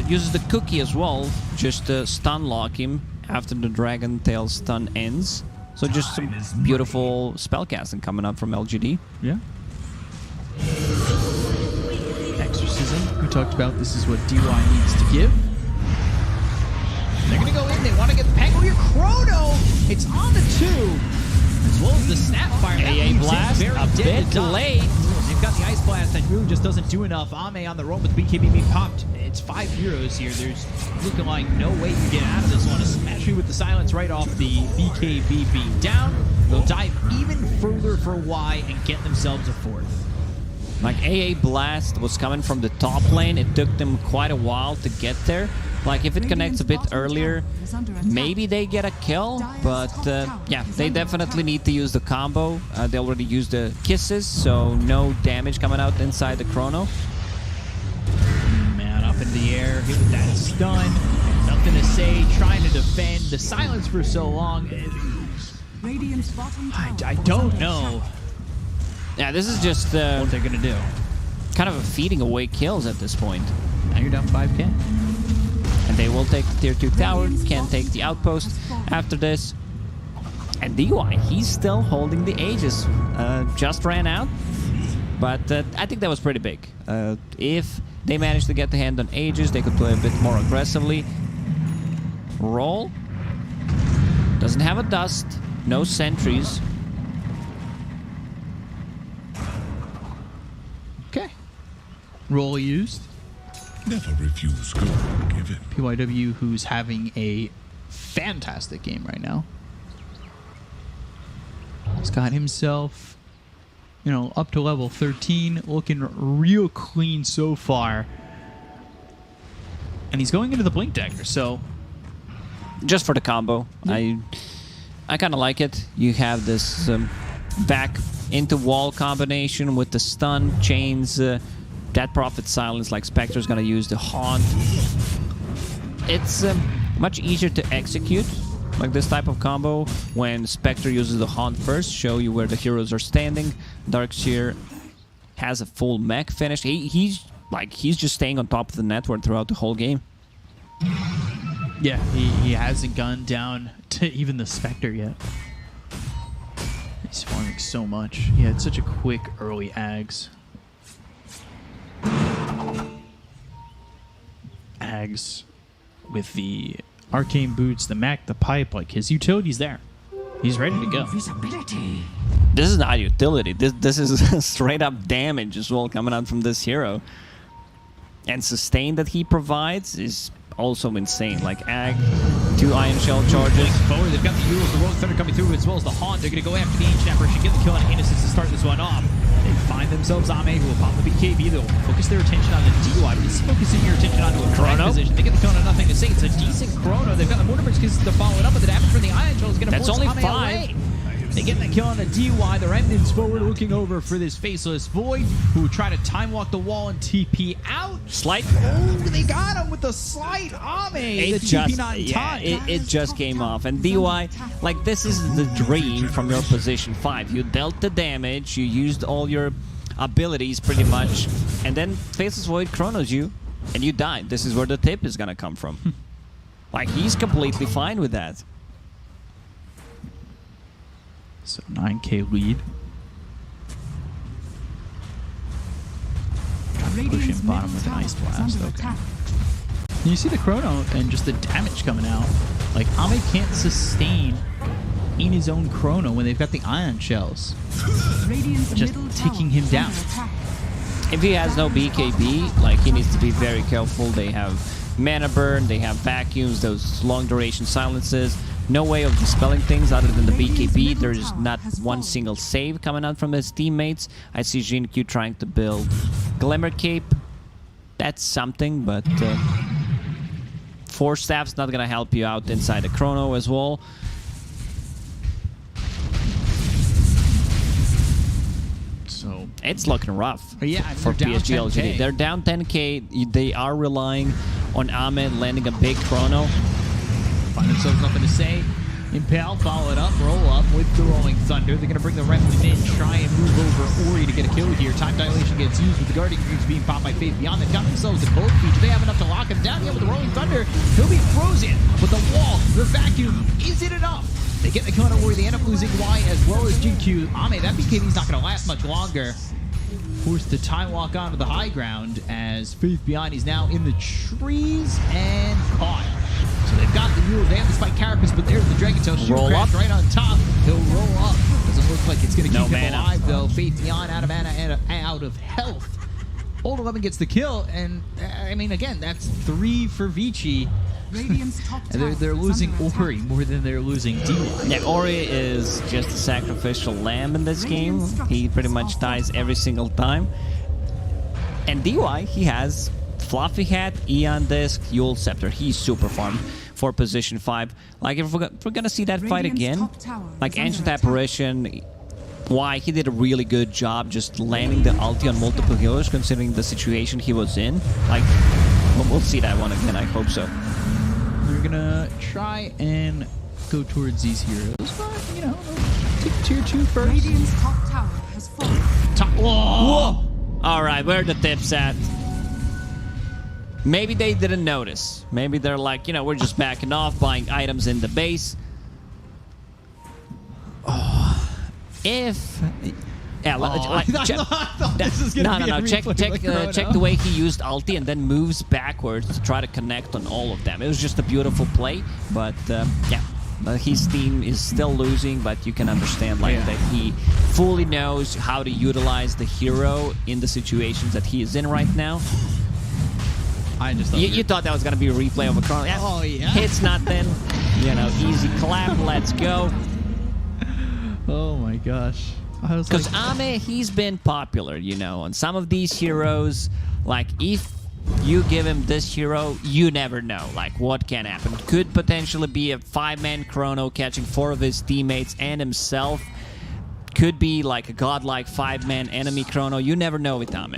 uses the Cookie as well, just to stun lock him after the Dragon Tail stun ends. So just some beautiful spellcasting coming up from LGD. Yeah. Exorcism, we talked about, this is what DY needs to give. They're going to go in, they want to get the Pangolier Chrono. It's on the 2, as well as the Snapfire. AA Blast, a bit late. They've got the Ice Blast that really just doesn't do enough. Ame on the roll, but the BKB being popped. It's 5 heroes here. There's looking like no way you get out of this one, especially with the silence right off the BKB being down. They'll dive even further for Y and get themselves a 4th. Like, AA Blast was coming from the top lane. It took them quite a while to get there. Like, if it connects a bit earlier, maybe they get a kill. But, yeah, they definitely need to use the combo. They already used the Kisses, so no damage coming out inside the Chrono. Man, up in the air, hit with that stun. Nothing to say, trying to defend. The silence for so long. I don't know. Yeah, this is just what they're going to do. Kind of a feeding away kills at this point. Now you're down 5k. And they will take the tier 2 tower, can take the outpost after this. And DY, he's still holding the Aegis. Just ran out, but I think that was pretty big. If they manage to get the hand on Aegis, they could play a bit more aggressively. Roll. Doesn't have a dust, no sentries. Okay. Roll used. Never refuse good given. PYW, who's having a fantastic game right now. He's got himself, you know, up to level 13, looking real clean so far. And he's going into the Blink Dagger, so... Just for the combo. Yeah. I kind of like it. You have this back into wall combination with the stun, chains, that Prophet Silence, like Spectre's gonna use the Haunt. It's much easier to execute, like this type of combo, when Spectre uses the Haunt first, show you where the heroes are standing. Darkseer has a full mech finish. He's just staying on top of the network throughout the whole game. Yeah, he hasn't gone down to even the Spectre yet. He's farming so much. Yeah, it's such a quick early Ags. Ags with the arcane boots, the mech, the pipe, like his utility's there. He's ready to go. This is not utility. This is straight up damage as well coming out from this hero. And sustain that he provides is also insane. Like Ag, 2 Iron Shell charges. Forward, they've got the Euros, the Rolling Thunder coming through, as well as the Haunt. They're going to go after the Ancient Apparition, get the kill on Innocence to start this one off. They find themselves Ame, who will pop the BKB. They'll focus their attention on the DY, but it's focusing your attention onto a correct position. They get the kill on Nothing to Say. It's a decent chrono. They've got the Mortimer's Kisses to follow it up, but the damage from the Iron Shell is going to force only Ame 5. away. They get the kill on the DY. The Remnants forward looking over for this Faceless Void, who try to time walk the wall and TP out. Slight. Oh, they got him with the slight Ame. The TP not in time. It just came off. And DY, like, this is the dream from your position 5. You dealt the damage, you used all your abilities pretty much, and then Faceless Void chronos you, and you died. This is where the tip is gonna come from. Like, he's completely fine with that. So 9k lead. Push him bottom with an Ice Blast. Okay. You see the chrono and just the damage coming out. Like, Ame can't sustain in his own chrono when they've got the Ion Shells. Just taking him down. If he has no BKB, like, he needs to be very careful. They have mana burn, they have vacuums, those long duration silences. No way of dispelling things other than the BKB. There's not one single save coming out from his teammates. I see Jinq trying to build Glimmer Cape. That's something, but Force Staff's not gonna help you out inside the chrono as well. So it's looking rough. Yeah, for PSG.LGD. They're down 10k. They are relying on Ame landing a big chrono. Find themselves Nothing to Say. Impale, follow it up, roll up with the Rolling Thunder. They're going to bring the Remnant in, try and move over Ori to get a kill here. Time Dilation gets used with the Guardian Greaves being popped by Faith Beyond. They've got themselves the cold feature. They have enough to lock him down. Yet with the Rolling Thunder, he'll be frozen. But the wall, the vacuum, is it enough? They get the kill on Ori. They end up losing Y as well as Jinq. Ame, that BKB's not going to last much longer. Forced to time walk onto the high ground as Faith Beyond is now in the trees and caught. So they've got the Euro. They have the Spike Carapace, but there's the Dragon Tail. Roll up right on top. He'll roll up. Doesn't look like it's going to keep him alive, though. Faith Beyond out of mana and out of health. Old 11 gets the kill, and I mean, again, that's 3 for ViCi. And they're losing Ori more than they're losing DY. Yeah, Ori is just a sacrificial lamb in this game. He pretty much dies every single time. And DY, he has Fluffy Hat, Aeon Disc, Yule Scepter. He's super farmed for position 5. Like, if we're gonna see that fight again, like Ancient Apparition, why he did a really good job just landing the ulti on multiple healers considering the situation he was in. Like, we'll see that one again, I hope so. We're gonna try and go towards these heroes, but, you know, take tier 2 first. Radiant's top tower has fallen. Whoa! Alright, where are the tips at? Maybe they didn't notice. Maybe they're like, you know, we're just backing off, buying items in the base. Oh, if... Yeah, check the way he used ulti and then moves backwards to try to connect on all of them. It was just a beautiful play, but yeah. His team is still losing, but you can understand like that he fully knows how to utilize the hero in the situations that he is in right now. I just thought you thought that was gonna be a replay of a chrono. Yeah. Oh yeah. Hits nothing. You know, easy clap. Let's go. Oh my gosh. Because Ame, he's been popular, you know, on some of these heroes. Like, if you give him this hero, you never know, like, what can happen. Could potentially be a 5-man chrono catching 4 of his teammates and himself. Could be, like, a godlike 5-man enemy chrono. You never know with Ame.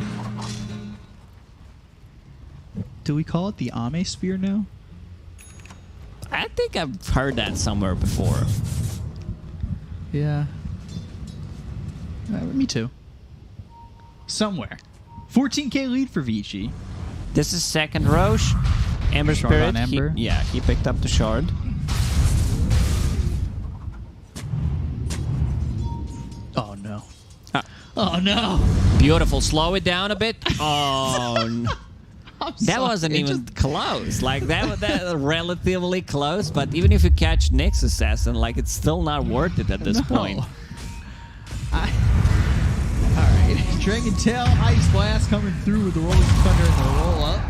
Do we call it the Ame Spear now? I think I've heard that somewhere before. Yeah. Me too. Somewhere. 14k lead for ViCi. This is second Roche. Ember Shard Spirit. on Ember. He picked up the shard. Oh, no. Beautiful. Slow it down a bit. Oh, no. That wasn't even close. Like, that relatively close, but even if you catch Nyx Assassin, like, it's still not worth it at this point. Alright, Dragon Tail, Ice Blast coming through with the Rolling Thunder and the roll up.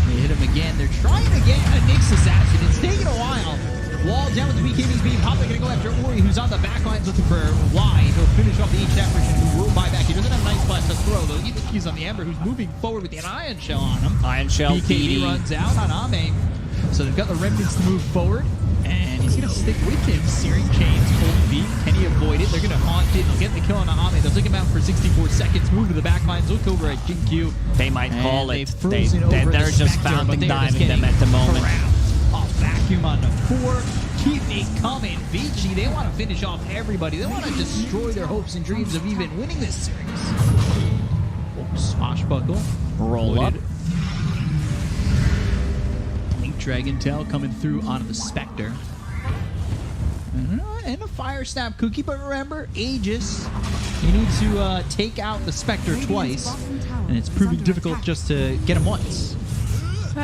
They hit him again. They're trying to get a Nyx Assassin. It's taking a while. Wall down with the BKB's beam. Probably going to go after Ori, who's on the back lines looking for Y. He'll finish off the H-Tap version, who will buy back. He doesn't have an Ice Blast to throw, though. He thinks he's on the Ember, who's moving forward with an Ion Shell on him. Ion Shell, BKB runs out on Ame. So they've got the remnants to move forward. And he's going to stick with him. Searing Chains, Cold Feet. Can he avoid it? They're going to haunt it. They'll get the kill on Ame. They'll take him out for 64 seconds. Move to the back lines. Look over at Jinkyu. They might call it. They're just fountain diving them at the moment. Off vacuum on the 4. Keep it coming. ViCi, they want to finish off everybody. They want to destroy their hopes and dreams of even winning this series. Swashbuckle. Roll up. Blink Dragon Tail coming through onto the Spectre. And a Fire Snap Cookie, but remember, Aegis, you need to take out the Spectre twice, and it's proving difficult just to get him once.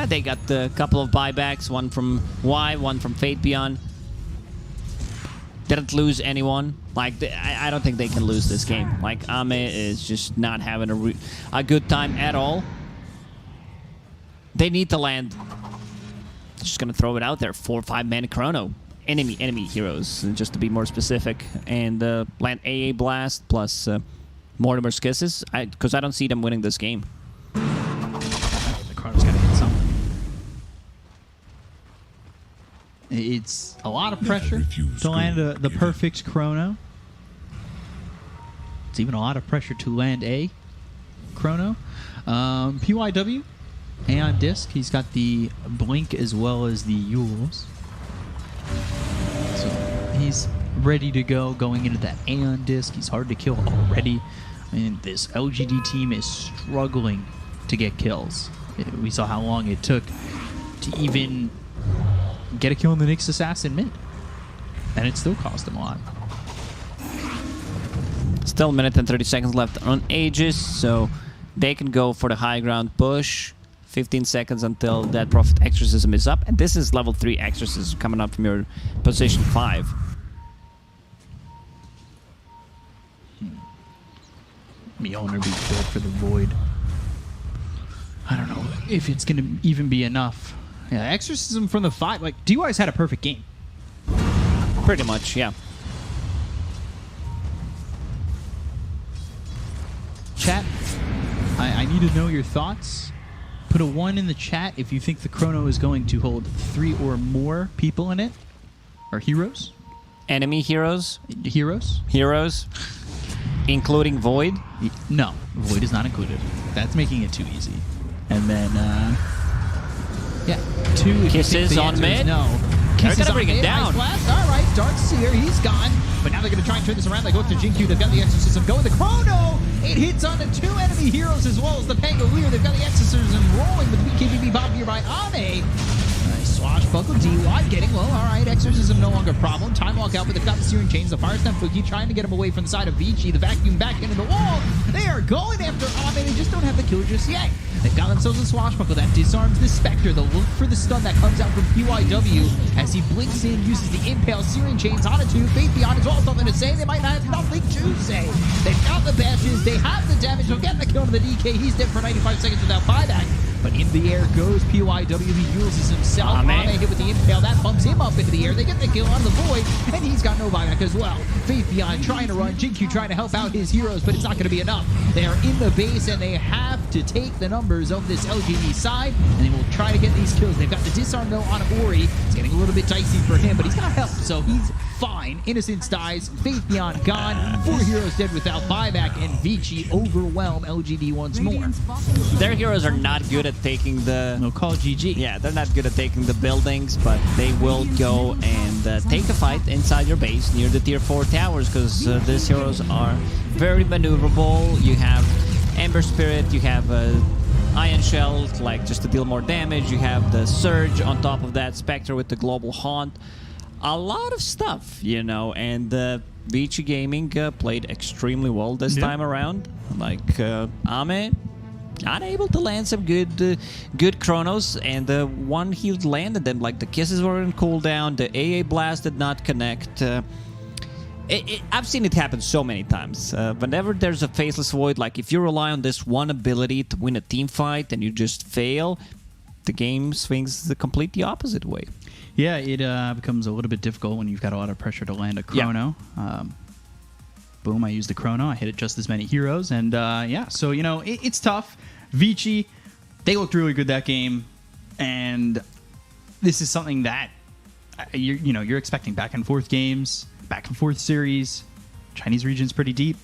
They got a couple of buybacks, one from Y, one from Fate Beyond. Didn't lose anyone. Like, I don't think they can lose this game. Like, Ame is just not having a good time at all. They need to land. Just gonna throw it out there. 4 or 5 mana chrono. Enemy heroes, just to be more specific. And land AA Blast plus Mortimer's Kisses. Because I don't see them winning this game. The chrono's gotta hit something. It's a lot of pressure to land the perfect chrono. It's even a lot of pressure to land a chrono. PYW, Aeon Disc. He's got the Blink as well as the Yules. So he's ready to go going into that Aeon Disc. He's hard to kill already. And this LGD team is struggling to get kills. We saw how long it took to even get a kill in the Nyx Assassin mid. And it still cost them a lot. Still a minute and 30 seconds left on Aegis, so they can go for the high ground push. 15 seconds until that Prophet Exorcism is up. And this is level 3 Exorcism coming up from your position 5. Mjolnir be killed for the Void. I don't know if it's going to even be enough. Yeah, Exorcism from the 5. Like, DY's had a perfect game. Pretty much, yeah. Chat, I need to know your thoughts. Put a 1 in the chat if you think the chrono is going to hold 3 or more people in it. Or heroes. Enemy heroes. Heroes. Heroes. Including Void. No, Void is not included. That's making it too easy. And then, yeah, 2. Kisses on mid. No. They're gonna bring it down. Blast. All right, Darkseer, he's gone. But now they're gonna try and turn this around. They go to Jinkyu. They've got the Exorcism going. The chrono. It hits onto 2 enemy heroes as well as the Pangolier. They've got the Exorcism rolling with the BKB Bob here by Ame. Nice swashbuckle. DY getting low. All right, Exorcism no longer a problem. Time walk out, but they've got the Searing Chains. The Fire Snap Fuki trying to get him away from the side of ViCi. The vacuum back into the wall. They are going after Ame. They just don't have the kill just yet. They've got themselves a swashbuckle that disarms the Spectre. They'll look for the stun that comes out from PYW as he blinks in, uses the Impale, Searing Chains on it too. Fate Beyond as well, something to say. They might not have nothing to say. They've got the badges. They have the damage. They'll get the kill to the DK. He's dead for 95 seconds without buyback. But in the air goes PYW. He uses himself. Ame hit with the Impale. That bumps him up into the air. They get the kill on the Void, and he's got no buyback as well. Fate Beyond trying to run. Jinkyu trying to help out his heroes, but it's not going to be enough. They are in the base, and they have to take the numbers of this LGD side, and they will try to get these kills. They've got the disarm though on Ori. It's getting a little bit dicey for him, but he's got help, so he's fine. Innocence dies. Fate Beyond gone. 4 heroes dead without buyback, and ViCi overwhelm LGD once more. Their heroes are not good at taking the... No, call GG. Yeah, they're not good at taking the buildings, but they will go and take a fight inside your base near the tier 4 towers, because these heroes are very maneuverable. You have Ember Spirit, you have Ion Shell, like just to deal more damage. You have the Surge on top of that, Spectre with the Global Haunt. A lot of stuff, you know, and ViCi Gaming played extremely well this time around. Like Ame, unable to land some good chronos, and the one he landed them, like the kisses were in cooldown, the AA blast did not connect. I've seen it happen so many times. Whenever there's a Faceless Void, like if you rely on this one ability to win a team fight and you just fail, the game swings the completely opposite way. Yeah, it becomes a little bit difficult when you've got a lot of pressure to land a chrono. Yeah. Boom, I used the chrono. I hit it just as many heroes. And yeah, so, you know, it's tough. ViCi, they looked really good that game. And this is something that, you're expecting back and forth games, back and forth series. Chinese region's pretty deep.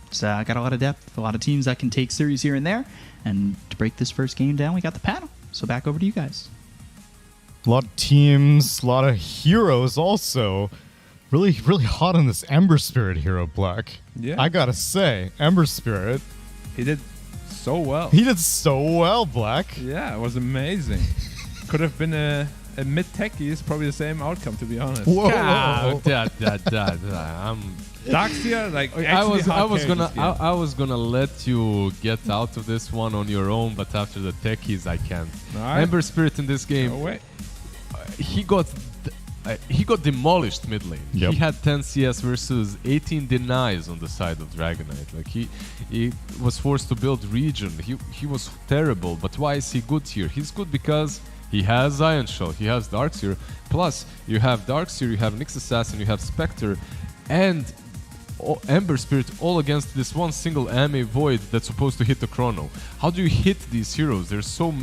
It's got a lot of depth, a lot of teams that can take series here and there. And to break this first game down, we got the panel. So back over to you guys. A lot of teams, a lot of heroes also. Really, really hot on this Ember Spirit hero, Black. Yeah. I gotta say, Ember Spirit. He did so well. He did so well, Black. Yeah, it was amazing. Could have been a mid-techie, is probably the same outcome, to be honest. Whoa. I'm Darkseer, like I was gonna let you get out of this one on your own, but after the techies, I can't. Right. Ember Spirit in this game, No way. he got demolished mid lane. Yep. He had 10 CS versus 18 denies on the side of Dragonite. Like he was forced to build region. He was terrible. But why is he good here? He's good because he has Iron Shell, he has Darkseer. Plus, you have Darkseer, you have Nyx Assassin, you have Spectre, and Ember Spirit all against this one single AME Void that's supposed to hit the chrono. How do you hit these heroes? They're so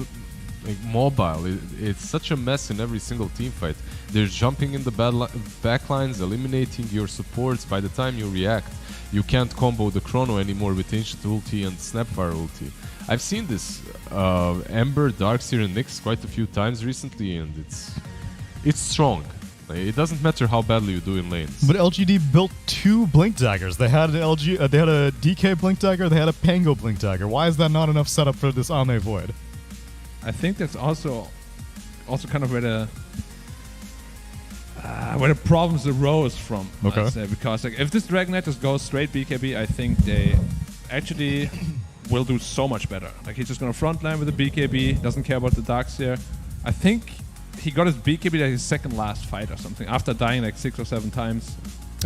mobile. It's such a mess in every single team fight. They're jumping in the backlines, eliminating your supports. By the time you react, you can't combo the chrono anymore with Ancient Ulti and Snapfire Ulti. I've seen this Ember, Darkseer, and Nyx quite a few times recently, and it's strong. It doesn't matter how badly you do in lanes. But LGD built 2 Blink Daggers. They had they had a DK Blink Dagger, they had a Pango Blink Dagger. Why is that not enough setup for this Ame Void? I think that's also kind of where the problems arose from. Okay. I'd say, because like, if this Dragonite just goes straight BKB, I think they actually will do so much better. Like he's just gonna frontline with the BKB, doesn't care about the Darkseer. I think he got his BKB like his second last fight or something, after dying like 6 or 7 times.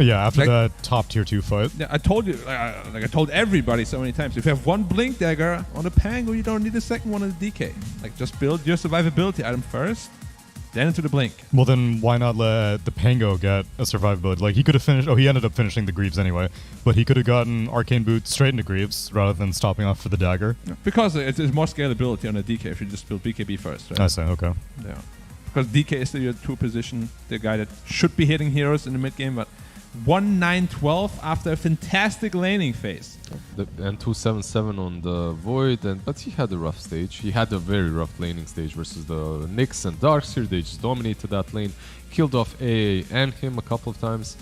Yeah, after like, that top tier 2 fight. Yeah, I told you, I told everybody so many times, if you have one Blink Dagger on the Pango, you don't need a second one on the DK. Like just build your survivability item first, then into the Blink. Well, then why not let the Pango get a survivability? Like he could have finished. Oh, he ended up finishing the Greaves anyway, but he could have gotten Arcane Boot straight into Greaves rather than stopping off for the dagger. Yeah, because it's more scalability on the DK if you just build BKB first, right? I see. Okay. Yeah. Because DK is still your 2 position, the guy that should be hitting heroes in the mid game, but 1-9-12 after a fantastic laning phase. And 2-7-7 on the Void, but he had a rough stage. He had a very rough laning stage versus the Nyx and Darkseer. They just dominated that lane, killed off AA and him a couple of times.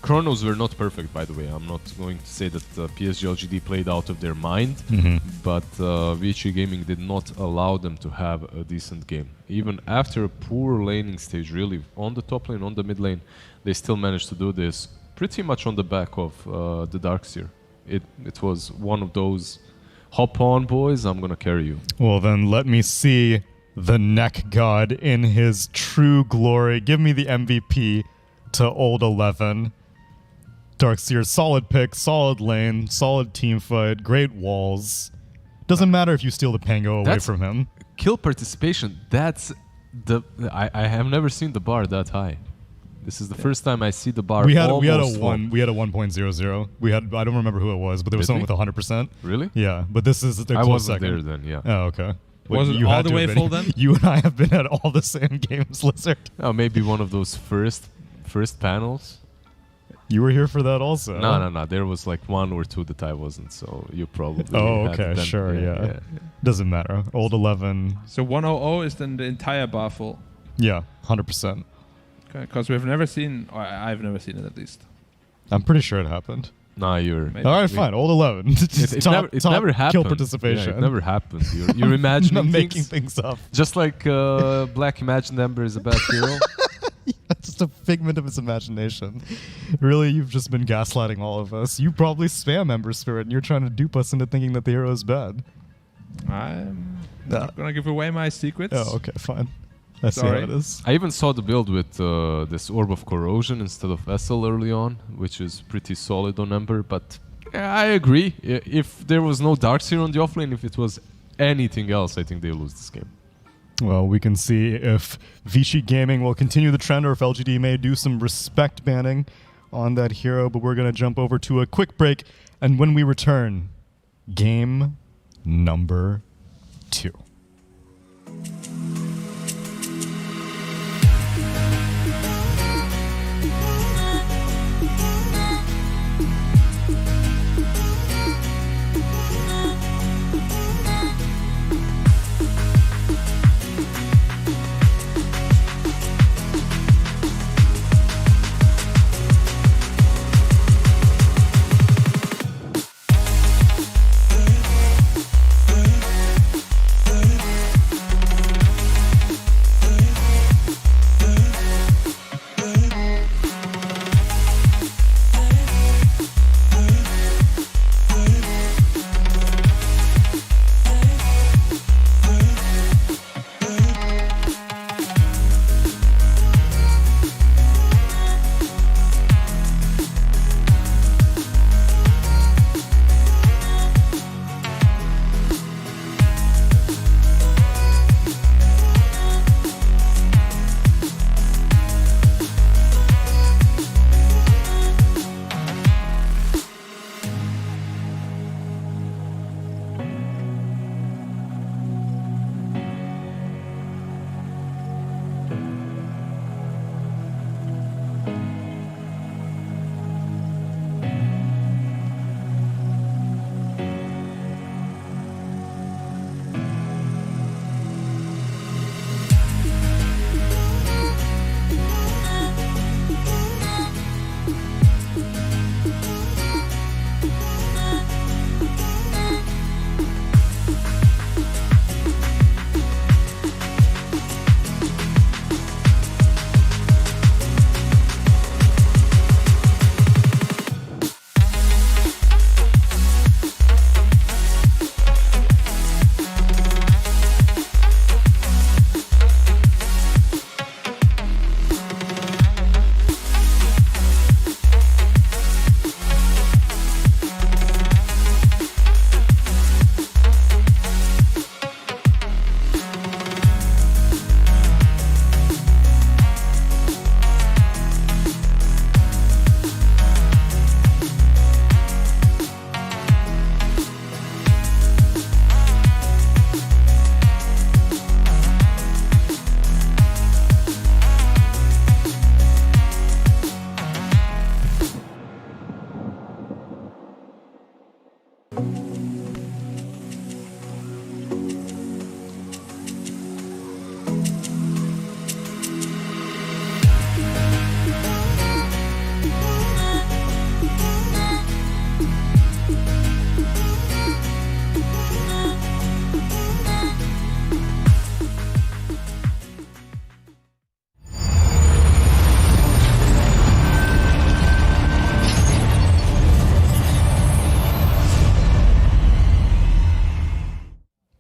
Chronos were not perfect, by the way. I'm not going to say that PSG.LGD played out of their mind, but ViCi Gaming did not allow them to have a decent game. Even after a poor laning stage, really, on the top lane, on the mid lane, they still managed to do this pretty much on the back of the Darkseer. It was one of those, hop on, boys, I'm going to carry you. Well, then let me see the Neck God in his true glory. Give me the MVP to Old 11. Darkseer, solid pick, solid lane, solid team fight, great walls. Doesn't matter if you steal the Pango away from him. Kill participation, that's I have never seen the bar that high. This is the first time I see the bar. We had a 1.00. We had, I don't remember who it was, but there was someone with 100%. Really? Yeah, but this is the I close wasn't second. there then. Yeah. Oh, okay. Was it all the way full then? You and I have been at all the same games, Lizard. Oh, maybe one of those first panels. You were here for that also. No. There was like 1 or 2 that I wasn't, so you probably. Oh, had okay, them. sure, yeah. Doesn't matter. Old 11. So 100 is then the entire bar full. Yeah, 100%. Okay, because we've never seen, or I've never seen it at least. I'm pretty sure it happened. Nah, you're. Maybe. All right, fine. Old 11. It never happened. Kill participation. Yeah, it never happened. You're imagining making things up. Just like Black Imagined Ember is a bad hero. Yes. just a figment of his imagination. Really, you've just been gaslighting all of us. You probably spam Ember Spirit, and you're trying to dupe us into thinking that the hero is bad. I'm not gonna give away my secrets. Oh, okay, fine. I see how it is. I even saw the build with this Orb of Corrosion instead of Vessel early on, which is pretty solid on Ember, but I agree. If there was no Darkseer on the offlane, if it was anything else, I think they lose this game. Well, we can see if ViCi Gaming will continue the trend or if LGD may do some respect banning on that hero, but we're going to jump over to a quick break, and when we return, game number 2.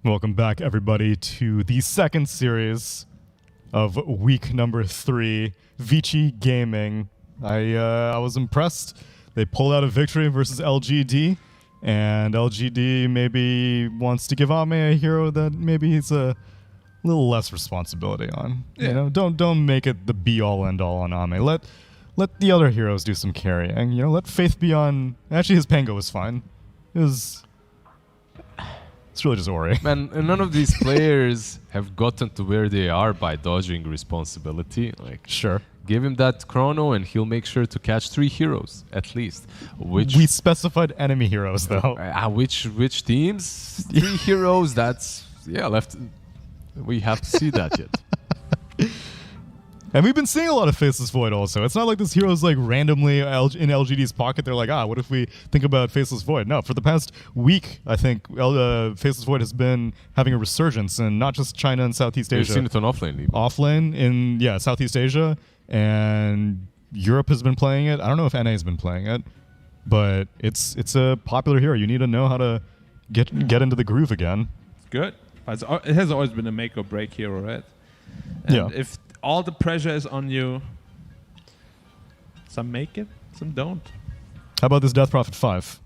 Welcome back, everybody, to the second series of week number 3, ViCi Gaming. I was impressed. They pulled out a victory versus LGD, and LGD maybe wants to give Ame a hero that maybe he's a little less responsibility on. Yeah. You know, don't make it the be-all end-all on Ame. Let the other heroes do some carrying. You know, let Faith be on. Actually, his Pango was fine. It's really just Ori. Man, and none of these players have gotten to where they are by dodging responsibility. Like, Sure. give him that chrono and he'll make sure to catch 3 heroes at least. Which We specified enemy heroes though. which teams? 3 heroes. That's left. We have to see that yet. And we've been seeing a lot of Faceless Void also. It's not like this hero's like randomly in LGD's pocket. They're like, what if we think about Faceless Void? No, for the past week, I think Faceless Void has been having a resurgence in not just China and Southeast Asia. We've seen it on offlane. Even. Offlane in, Southeast Asia. And Europe has been playing it. I don't know if NA has been playing it. But it's a popular hero. You need to know how to get into the groove again. It's good. It has always been a make or break hero, right? And if all the pressure is on you, some make it, some don't. How about this Death Prophet 5?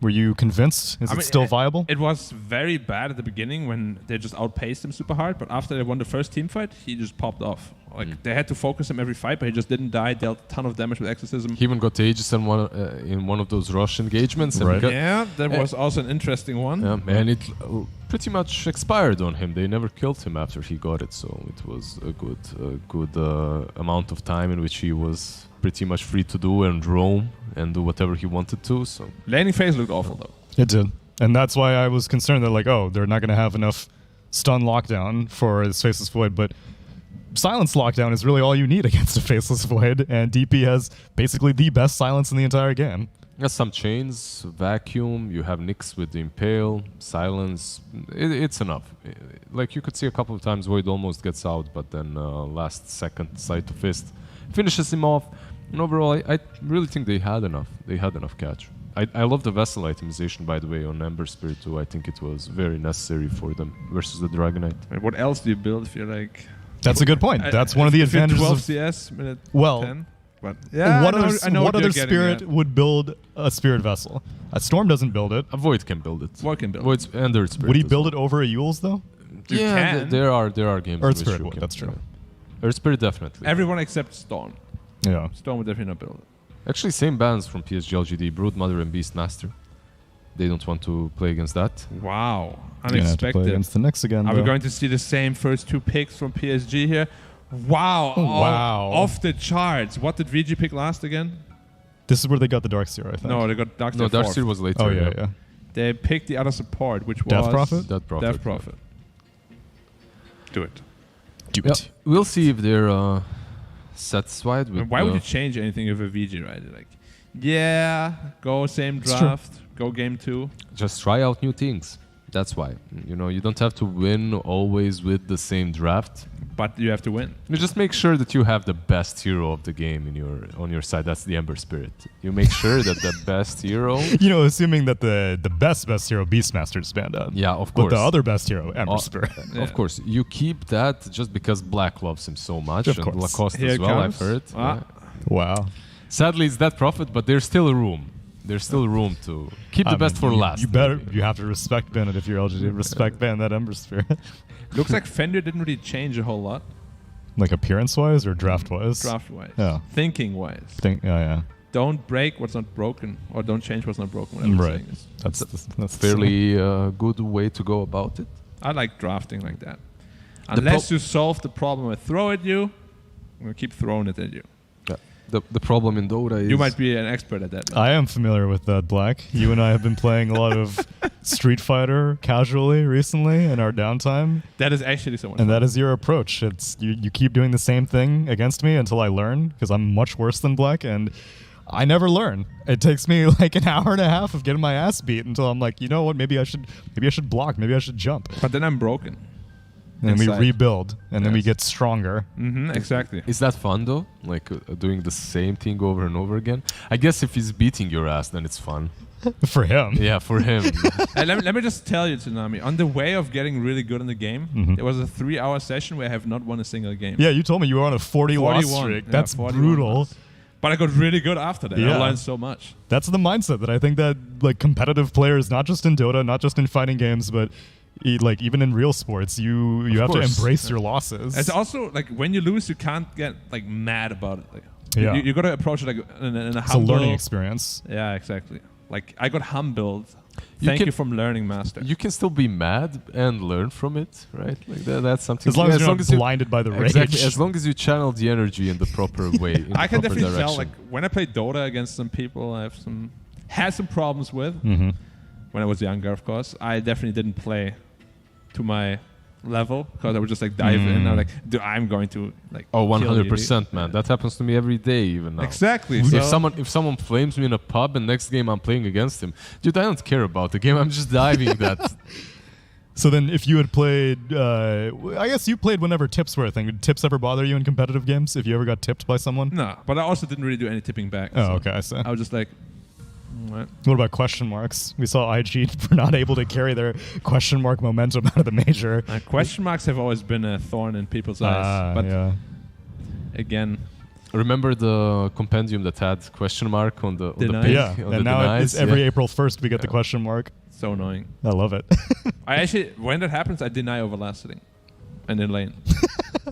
Were you convinced? Is it still viable? It was very bad at the beginning when they just outpaced him super hard, but after they won the first team fight, he just popped off. Like they had to focus him every fight, but he just didn't die, dealt a ton of damage with Exorcism. He even got Aegis in one of those rush engagements. Right. Yeah, that was also an interesting one. Yeah, and it pretty much expired on him. They never killed him after he got it, so it was a good amount of time in which he was pretty much free to do and roam and do whatever he wanted to. So laning phase looked awful though. It did. And that's why I was concerned that they're not going to have enough stun lockdown for this Faceless Void, but silence lockdown is really all you need against a Faceless Void, and DP has basically the best silence in the entire game. There's some chains, vacuum, you have Nyx with the Impale, silence, it's enough. Like you could see a couple of times Void almost gets out, but then last second Sight to Fist finishes him off. And overall, I really think they had enough. They had enough catch. I love the Vessel itemization, by the way, on Ember Spirit too. I think it was very necessary for them versus the Dragonite. Wait, what else do you build if you're like... That's a good point. That's one of the advantages 12 of... CS, minute 10? But what other spirit would build a Spirit Vessel? A Storm doesn't build it. A Void can build it. Void can build Void's it. And Earth Spirit. Would he build it over a Eul's though? You can. There are games. Earth Spirit would, that's true. Earth Spirit definitely. Everyone except Storm. Yeah. Storm would definitely not build it. Actually, same bans from PSG.LGD, Broodmother and Beastmaster. They don't want to play against that. Wow. Unexpected. Unexpected. Play against the Nyx again. Are we going to see the same first two picks from PSG here? Wow. Wow. Off the charts. What did VG pick last again? This is where they got the Darkseer, I think. No, they got Darkseer. No, Darkseer was later. Oh, yeah. They picked the other support, which Death was... Prophet? Death Prophet. Do it. Do Yeah, it. we'll see if they're satisfied with... Why would you change anything with a VG, right? Like, yeah, go same draft, go game 2. Just try out new things. That's why. You know, you don't have to win always with the same draft. But you have to win. You just make sure that you have the best hero of the game on your side. That's the Ember Spirit. You make sure that the best hero... assuming that the best hero, Beastmaster, is banned out. Yeah, of course. But the other best hero, Ember Spirit. Yeah. Of course. You keep that just because Black loves him so much. Of and course. Lacoste Here as it well, comes. I've heard. Ah. Yeah. Wow. Sadly, it's that Prophet, but there's still room. There's still room to keep the best for last. You have to respect ban it if you're LGD. Respect ban that Ember Spirit. Looks like Fender didn't really change a whole lot. Like appearance-wise or draft-wise? Draft-wise. Yeah. Thinking-wise. Yeah. Don't break what's not broken, or don't change what's not broken, whatever the saying is. That's fairly good way to go about it. I like drafting like that. Unless you solve the problem I throw at you, I'm going to keep throwing it at you. The problem in Dota is... You might be an expert at that. I am familiar with that, Black. You and I have been playing a lot of Street Fighter casually recently in our downtime. That is actually so much And fun. that is your approach. It's you keep doing the same thing against me until I learn, because I'm much worse than Black, and I never learn. It takes me like an hour and a half of getting my ass beat until I'm like, you know what, maybe I should block, maybe I should jump. But then I'm broken. And then Inside. we rebuild, and then we Yes. get stronger. Exactly. Is that fun though? Like doing the same thing over and over again? I guess if he's beating your ass, then it's fun. For him. Yeah, for him. Let me just tell you, Tsunami, on the way of getting really good in the game, there was a 3-hour session where I have not won a single game. Yeah, you told me you were on a 40 loss 41. streak. Yeah, That's 41 brutal. loss. But I got really good after that. Yeah. I learned so much. That's the mindset that I think that like competitive players, not just in Dota, not just in fighting games, but like even in real sports, you have to embrace your losses. It's also like when you lose, you can't get like mad about it. Like, Yeah. you got to approach it like in a It's a humble learning experience. Yeah, exactly. Like I got humbled. You Thank can- you from learning, Master. You can still be mad and learn from it, right? Like that's something. As long as you're not blinded by the rage. Exactly. As long as you channel the energy in the proper way. In I the can proper definitely tell. direction. Like when I play Dota against some people, I have had some problems with. Mm-hmm. When I was younger, of course, I definitely didn't play to my level because I would just like dive in. I'm like, I'm going to like. Oh, kill you, 100%, man. That happens to me every day, even now. Exactly. If someone flames me in a pub and next game I'm playing against him, dude, I don't care about the game. I'm just diving that. So then, if you had played, I guess you played whenever tips were a thing. Did tips ever bother you in competitive games? If you ever got tipped by someone? No, but I also didn't really do any tipping back. Oh, okay, I see. I was just like, what? What about question marks? We saw IG were not able to carry their question mark momentum out of the major. Question marks have always been a thorn in people's eyes. But yeah. Again, remember the compendium that had question mark on the Denies? page? Yeah, On and the now denies? it's every April 1st we get the question mark. so annoying. I love it. I actually, when that happens, I deny over last sitting and in lane.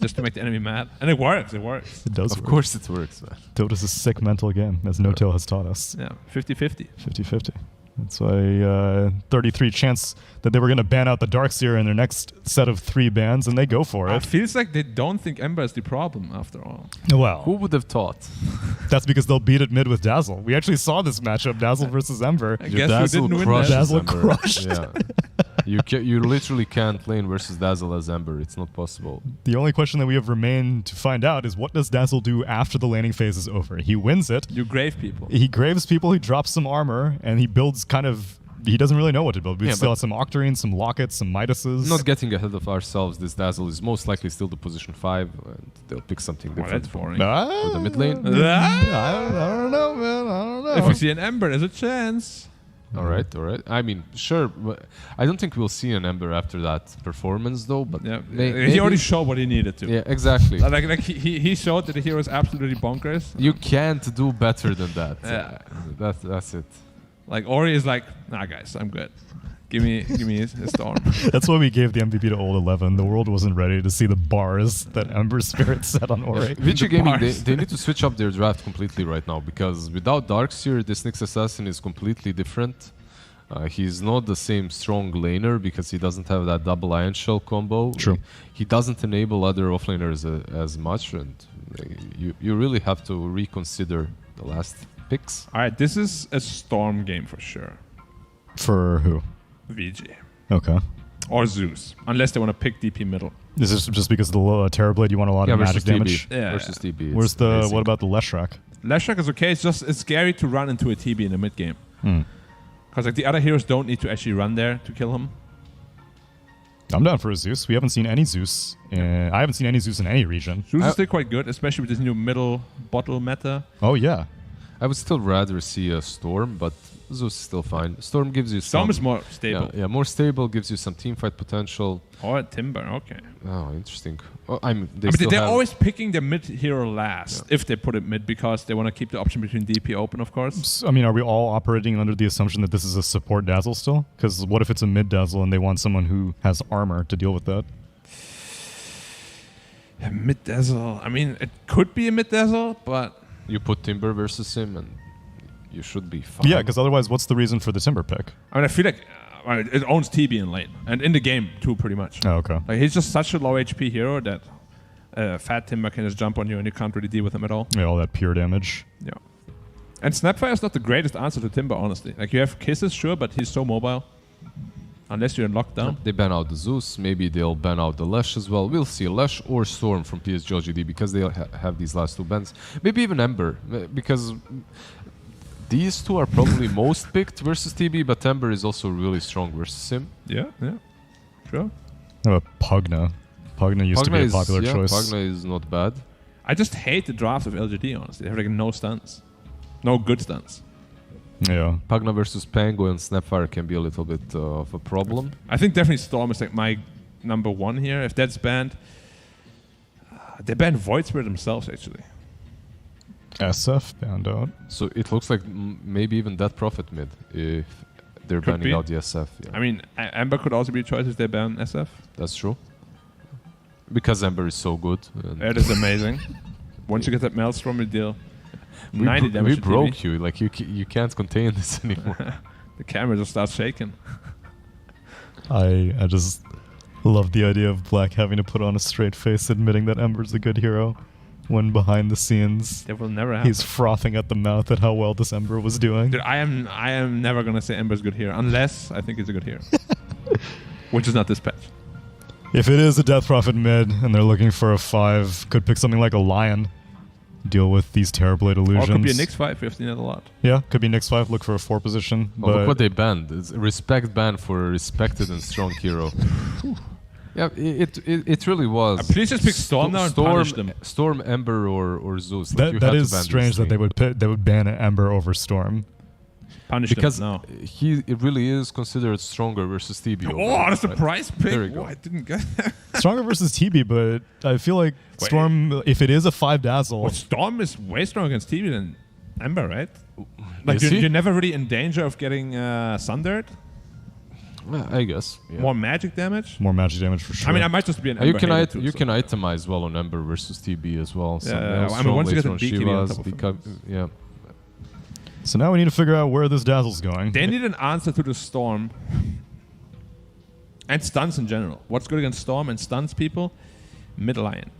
Just to make the enemy mad. And it works, it works. It does Of work. course it works, man. Dota's a sick mental game, as No-Tail has taught us. Yeah, 50-50. 50-50. That's why 33 chance that they were going to ban out the Darkseer in their next set of 3 bans, and they go for It it. feels like they don't think Ember is the problem after all. Well, Who would have thought? that's because they'll beat it mid with Dazzle. We actually saw this matchup, Dazzle versus Ember. I guess who didn't win crushes that? Dazzle Ember. crushed. Yeah. You literally can't lane versus Dazzle as Ember. It's not possible. The only question that we have remained to find out is what does Dazzle do after the laning phase is over? He wins it. You grave people. He graves people, he drops some armor, and he builds kind of... He doesn't really know what to build. We still have some Octarines, some Lockets, some Midases. Not getting ahead of ourselves, this Dazzle is most likely still the position 5, and they'll pick something Well, different. that's boring. For the mid lane. I don't know, man. I don't know. If you see an Ember, there's a chance. All right. I mean, sure. But I don't think we'll see an Ember after that performance, though. But Yeah, maybe he already showed what he needed to. Yeah, exactly. Like he showed that the hero is absolutely bonkers. You can't do better than that. Yeah. That's it. Like Ori is like, nah, guys, I'm good. Give me a storm. That's why we gave the MVP to Old 11. The world wasn't ready to see the bars that Ember Spirit set on Ori. ViCi Gaming, bars. they need to switch up their draft completely right now, because without Darkseer, this Nyx Assassin is completely different. He's not the same strong laner because he doesn't have that double Iron Shell combo. True. He doesn't enable other offlaners as much, and you really have to reconsider the last picks. All right, this is a storm game for sure. For who? VG. Okay. Or Zeus. Unless they want to pick DP middle. Is this just because of the Terrorblade you want a lot of magic damage? Yeah. Versus TB. Where's the... What about the Leshrac? Leshrac is okay. It's scary to run into a TB in the mid game. Because like the other heroes don't need to actually run there to kill him. I'm down for a Zeus. We haven't seen any Zeus. I haven't seen any Zeus in any region. Zeus is still quite good, especially with this new middle bottle meta. Oh, yeah. I would still rather see a Storm, but Zeus is still fine. Storm gives you Storm some... is more stable. Yeah, more stable, gives you some teamfight potential. Or Timber, okay. Oh, interesting. Oh, I mean, they're always picking the mid hero last, if they put it mid, because they want to keep the option between DP open, of course. I mean, are we all operating under the assumption that this is a support Dazzle still? Because what if it's a mid Dazzle and they want someone who has armor to deal with that? Yeah, mid Dazzle. I mean, it could be a mid Dazzle, but... You put Timber versus him and you should be fine. Yeah, because otherwise, what's the reason for the Timber pick? I mean, I feel like it owns TB in lane. And in the game, too, pretty much. Oh, okay. Like, he's just such a low HP hero that Fat Timber can just jump on you and you can't really deal with him at all. Yeah, all that pure damage. Yeah. And Snapfire is not the greatest answer to Timber, honestly. Like, you have Kisses, sure, but he's so mobile. Unless you're in lockdown. They ban out the Zeus. Maybe they'll ban out the Lesh as well. We'll see. Lesh or Storm from PSG.LGD because they have these last 2 bans. Maybe even Ember, because these 2 are probably most picked versus TB, but Ember is also really strong versus him. Yeah. Sure. How about Pugna? Pugna used to be a popular choice. Pugna is not bad. I just hate the draft of LGD, honestly. They have like no stunts. No good stunts. Yeah. Pugna versus Pango and Snapfire can be a little bit of a problem. I think definitely Storm is like my number 1 here. If that's banned, they banned Void Spirit themselves actually. SF banned out. So it looks like maybe even that profit mid if they're Could banning be. out the SF. Yeah. I mean, Ember could also be a choice if they ban SF. That's true. Because Ember is so good. And It is amazing. Once you get that Maelstrom, you deal 90 damage. We to broke TV. you. Like you can't contain this anymore. The camera just starts shaking. I just love the idea of Black having to put on a straight face admitting that Ember's a good hero when behind the scenes That will never happen. he's frothing at the mouth at how well this Ember was doing. Dude, I am never gonna say Ember's good hero unless I think he's a good hero. Which is not this patch. If it is a Death Prophet mid and they're looking for a 5, could pick something like a Lion. Deal with these Terrorblade illusions. Or it could be a Nyx 5, we've seen it a lot. Yeah, could be Nyx 5, look for a 4 position. Well, look what they banned. It's a respect ban for a respected and strong hero. Yeah, it really was. Please just pick Storm now and punish them. Storm, Ember, or Zeus. Like that is strange that they would ban an Ember over Storm. Punish because them, it really is considered stronger versus TB. Oh, that's a price pick. There you go. I didn't get that. Stronger versus TB, but I feel like Storm, if it is a 5 Dazzle... Well, Storm is way stronger against TB than Ember, right? Like you're never really in danger of getting sundered. I guess. Yeah. More magic damage? More magic damage for sure. I mean, I might just be an Ember you can too, you can itemize well on Ember versus TB as well. Yeah, I mean, once you get the BKB on top of yeah. So now we need to figure out where this Dazzle's going. They need an answer to the Storm. And stuns in general. What's good against Storm and stuns people? Mid-Lion.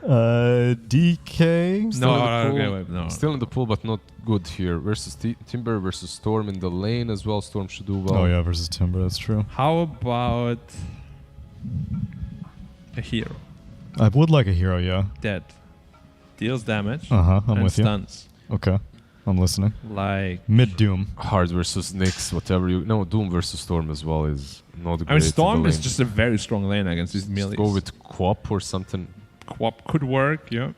DK? No. Still in the pool, but not good here. Versus Timber versus Storm in the lane as well. Storm should do well. Oh yeah, versus Timber, that's true. How about a hero? I would like a hero, yeah. Dead. Deals damage. I'm with stuns. You. Okay, I'm listening. Like mid Doom. Hard versus Nyx, whatever you... No, Doom versus Storm as well is not great. I mean, Storm is just a very strong lane against these melees. Go with Quap or something. Quap could work, yeah.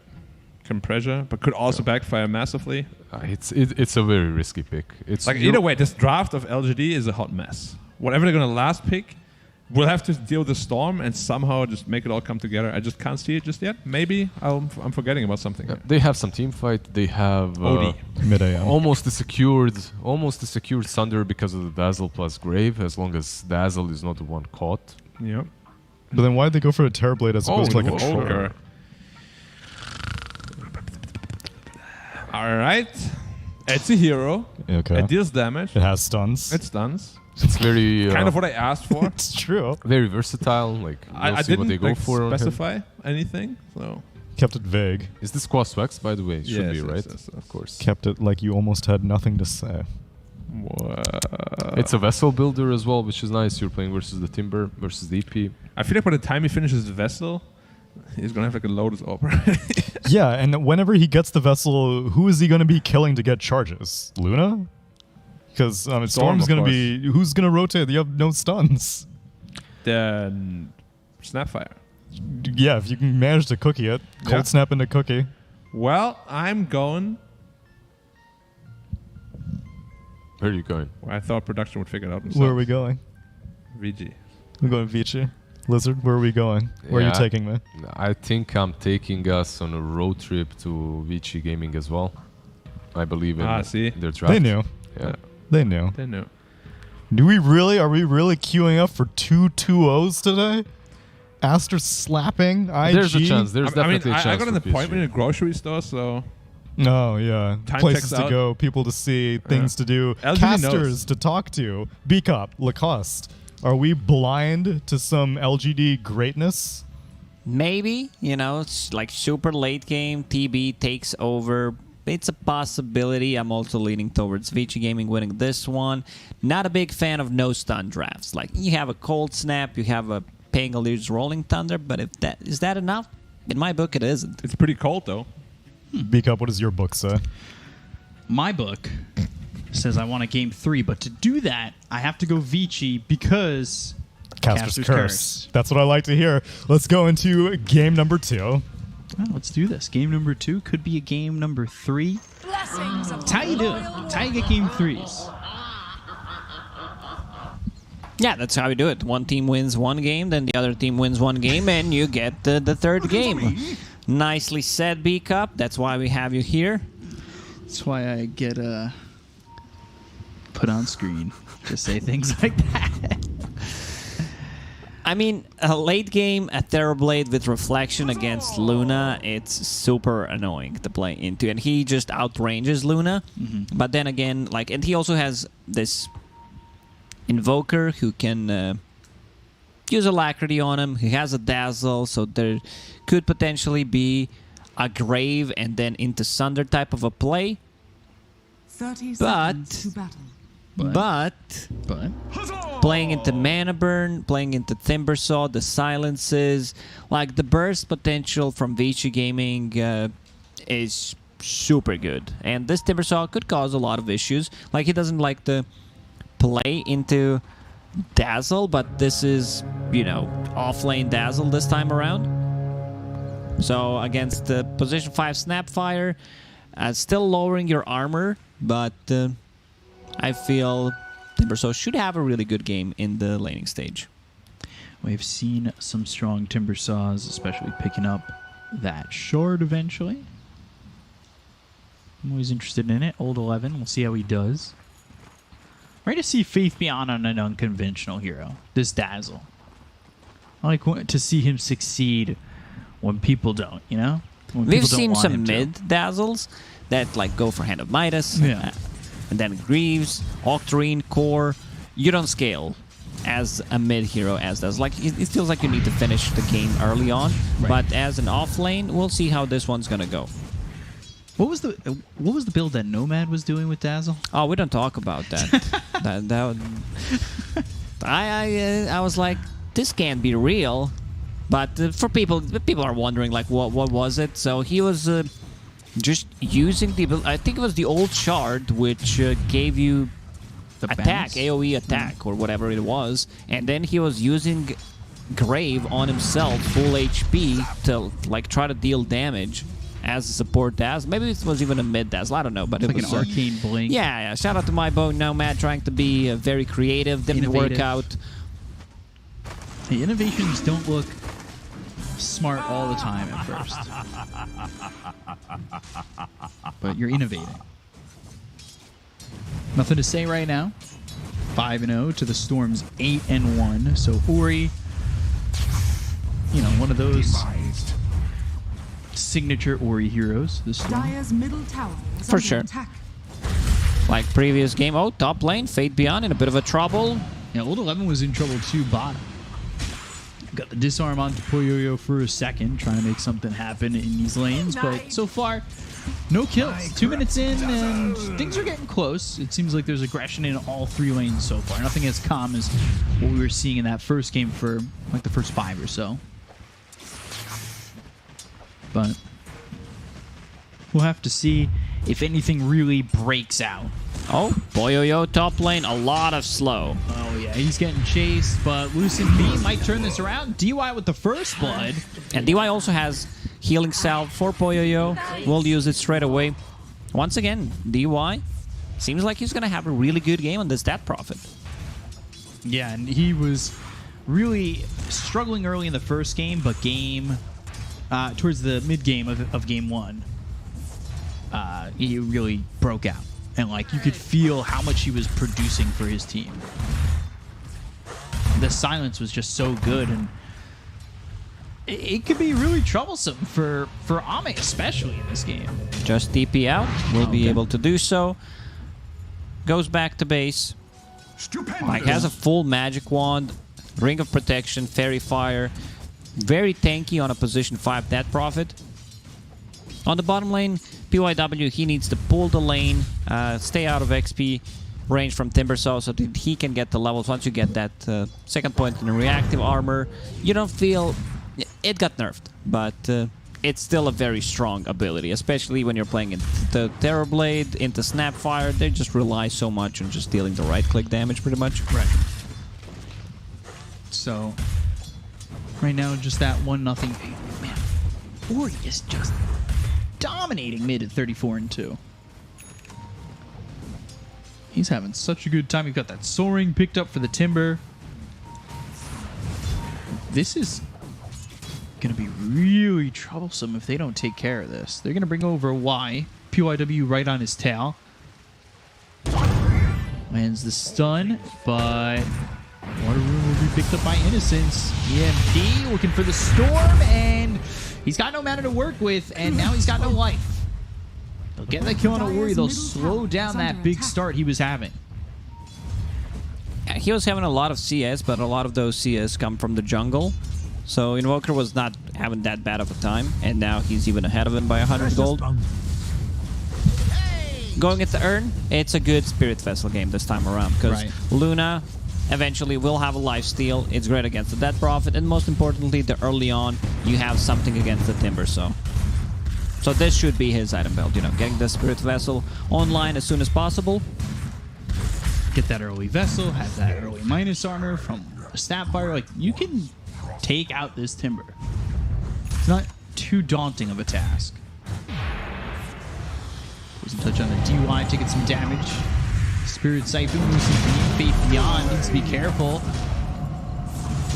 Compressor, but could also backfire massively. It's a very risky pick. It's like either way, this draft of LGD is a hot mess. Whatever they're gonna last pick, we'll have to deal with the Storm and somehow just make it all come together. I just can't see it just yet. Maybe I'm forgetting about something. They have some team fight. They have OD. Mid-AM. almost a secured Sunder because of the Dazzle plus Grave, as long as Dazzle is not the one caught. Yep. But then why'd they go for a Terrorblade as opposed to like a Troller? All right. It's a hero. Okay. It deals damage. It has stuns. It stuns. It's very kind of what I asked for. It's true. Very versatile. Like I see what didn't they go for specify anything. So kept it vague. Is this Quas Wax, by the way? It should be, right? Yes. Of course. Kept it like you almost had nothing to say. It's a vessel builder as well, which is nice. You're playing versus the Timber versus the EP. I feel like by the time he finishes the vessel, he's gonna have like a Lotus Orb. Yeah, and whenever he gets the vessel, who is he gonna be killing to get charges? Luna? Because Storm's gonna be... Who's gonna rotate? You have no stuns. Then Snapfire. Yeah, if you can manage to cookie it. Cold Snap into cookie. Well, I'm going... Where are you going? Well, I thought production would figure it out themselves. Where are we going? VG. We're going ViCi. Lizard, where are we going? Where are you taking me? I think I'm taking us on a road trip to ViCi Gaming as well. I believe in their draft. They knew. Yeah. They knew. They knew. Are we really queuing up for 2 2-0s today? Aster slapping IG? There's a chance. There's definitely a chance. I got an appointment in a grocery store, so... Oh, yeah. Places to go, people to see, things to do, casters to talk to. B-Cop, Lacoste. Are we blind to some LGD greatness? Maybe, it's like super late game, TB takes over. It's a possibility. I'm also leaning towards ViCi Gaming winning this one. Not a big fan of no stun drafts. Like, you have a Cold Snap, you have a Pangoliers Rolling Thunder, but is that enough? In my book, it isn't. It's pretty cold, though. B-Cup, what does your book say? My book says I want a game 3, but to do that, I have to go ViCi because Caster's Curse. That's what I like to hear. Let's go into game number 2. Well, let's do this. Game number 2 could be a game number 3. That's how you do it. That's how you get game 3s. Yeah, that's how we do it. One team wins one game, then the other team wins one game, and you get the third game. Nicely said, B-Cup. That's why we have you here. That's why I get put on screen to say things like that. I mean, a late game, a Terrorblade with Reflection against Luna, it's super annoying to play into. And he just outranges Luna. Mm-hmm. But then again, and he also has this Invoker who can use Alacrity on him. He has a Dazzle, so there could potentially be a Grave and then into Sunder type of a play. 30 seconds to battle. But playing into Mana Burn, playing into Timbersaw, the silences, like the burst potential from ViCi Gaming is super good. And this Timbersaw could cause a lot of issues. Like, he doesn't like to play into Dazzle, but this is, you know, off-lane Dazzle this time around. So against the position 5 Snapfire, still lowering your armor, but I feel Timbersaw should have a really good game in the laning stage. We've seen some strong Timbersaws, especially picking up that shard eventually. I'm always interested in it. Old 11, we'll see how he does. Ready to see Faith Beyond on an unconventional hero, this Dazzle. I like to see him succeed when people don't, you know? When We've people don't seen want some him to. mid Dazzles that like go for Hand of Midas, Yeah. and then Greaves, Octarine, Core. You don't scale as a mid hero as does. Like, it feels like you need to finish the game early on, Right. but as an off lane, we'll see how this one's gonna go. What was the build that Nomad was doing with Dazzle? Oh, we don't talk about that. I was like, this can't be real. But for people are wondering, like, what was it? So he was just using I think it was the old shard, which gave you The attack, bounce? AoE attack, or whatever it was. And then he was using Grave on himself, full HP, to like try to deal damage as a support Dazzle. Maybe it was even a mid Dazzle, I don't know. But It's it like was an arcane blink. Yeah. Shout out to my boy Nomad, trying to be very creative. Didn't Innovative. work out. The innovations don't look smart all the time at first. But you're innovating. Nothing to say right now. 5-0 to the Storm's 8-1. So Ori, you know, one of those signature Ori heroes. The Storm. Dire's middle tower is For under sure. attack. Like previous game. Oh, top lane, Fate Beyond in a bit of a trouble. Yeah, Old 11 was in trouble too, bottom. Got the disarm onto Poyoyo for a second, trying to make something happen in these lanes, but so far, no kills. 2 minutes in, and things are getting close. It seems like there's aggression in all 3 lanes so far. Nothing as calm as what we were seeing in that first game for like the first 5 or so. But we'll have to see if anything really breaks out. Oh, Boyoyo top lane, a lot of slow. Oh yeah, he's getting chased, but Lucent B might turn this around. DY with the first blood. And DY also has healing salve for Boyoyo. We'll use it straight away. Once again, DY seems like he's going to have a really good game on this Stat Profit. Yeah, and he was really struggling early in the first game, but towards the mid game of game 1, he really broke out. And like you could feel how much he was producing for his team. The silence was just so good, and it could be really troublesome for Ame, especially in this game. Just DP out. We'll be able to do so. Goes back to base. Like, has a full magic wand, Ring of Protection, Fairy Fire. Very tanky on a position 5 Death Prophet. On the bottom lane, PYW, he needs to pull the lane, stay out of XP range from Timbersaw so that he can get the levels. Once you get that second point in reactive armor, you don't feel... It got nerfed, but it's still a very strong ability, especially when you're playing into Terrorblade, into Snapfire. They just rely so much on just dealing the right-click damage, pretty much. Right. So, right now, just that 1-0. Man, Ori is just dominating mid at 34-2. He's having such a good time. You've got that soaring picked up for the Timber. This is going to be really troublesome if they don't take care of this. They're going to bring over Y. PYW right on his tail. Lands the stun, but Water Rune will be picked up by Innocence. EMP looking for the Storm, and he's got no mana to work with, and now he's got no life. They'll get that kill on a Ori. They'll slow down that big start he was having. He was having a lot of CS, but a lot of those CS come from the jungle. So Invoker was not having that bad of a time, and now he's even ahead of him by 100 gold. going at the urn, it's a good Spirit Vessel game this time around, because Luna eventually will have a lifesteal. It's great against the Death Prophet, and most importantly, the early on, you have something against the Timber, so this should be his item build, you know, getting the Spirit Vessel online as soon as possible. Get that early Vessel, have that early minus armor from Snapfire. Like, you can take out this Timber. It's not too daunting of a task. Doesn't touch on the DUI to get some damage. Spirit Siphon, losing Faith Beyond, needs to be careful.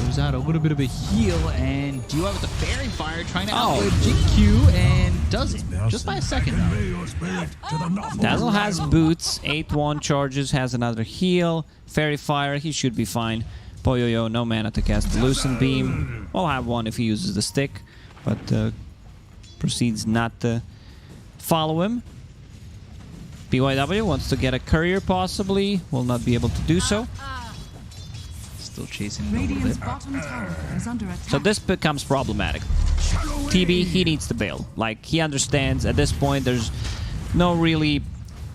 Goes out a little bit of a heal, and DUI with the Fairy Fire trying to outwit GQ, and does it. Just by a second, though. Dazzle has boots, 8-1 charges, has another heal. Fairy Fire, he should be fine. Poyoyo, no mana to cast the Lucent Beam. Will have one if he uses the stick, but proceeds not to follow him. BYW wants to get a courier, possibly. Will not be able to do so. Still chasing him a little bit. Bottom tower is under attack. So this becomes problematic. TB, he needs to bail. Like, he understands at this point there's no really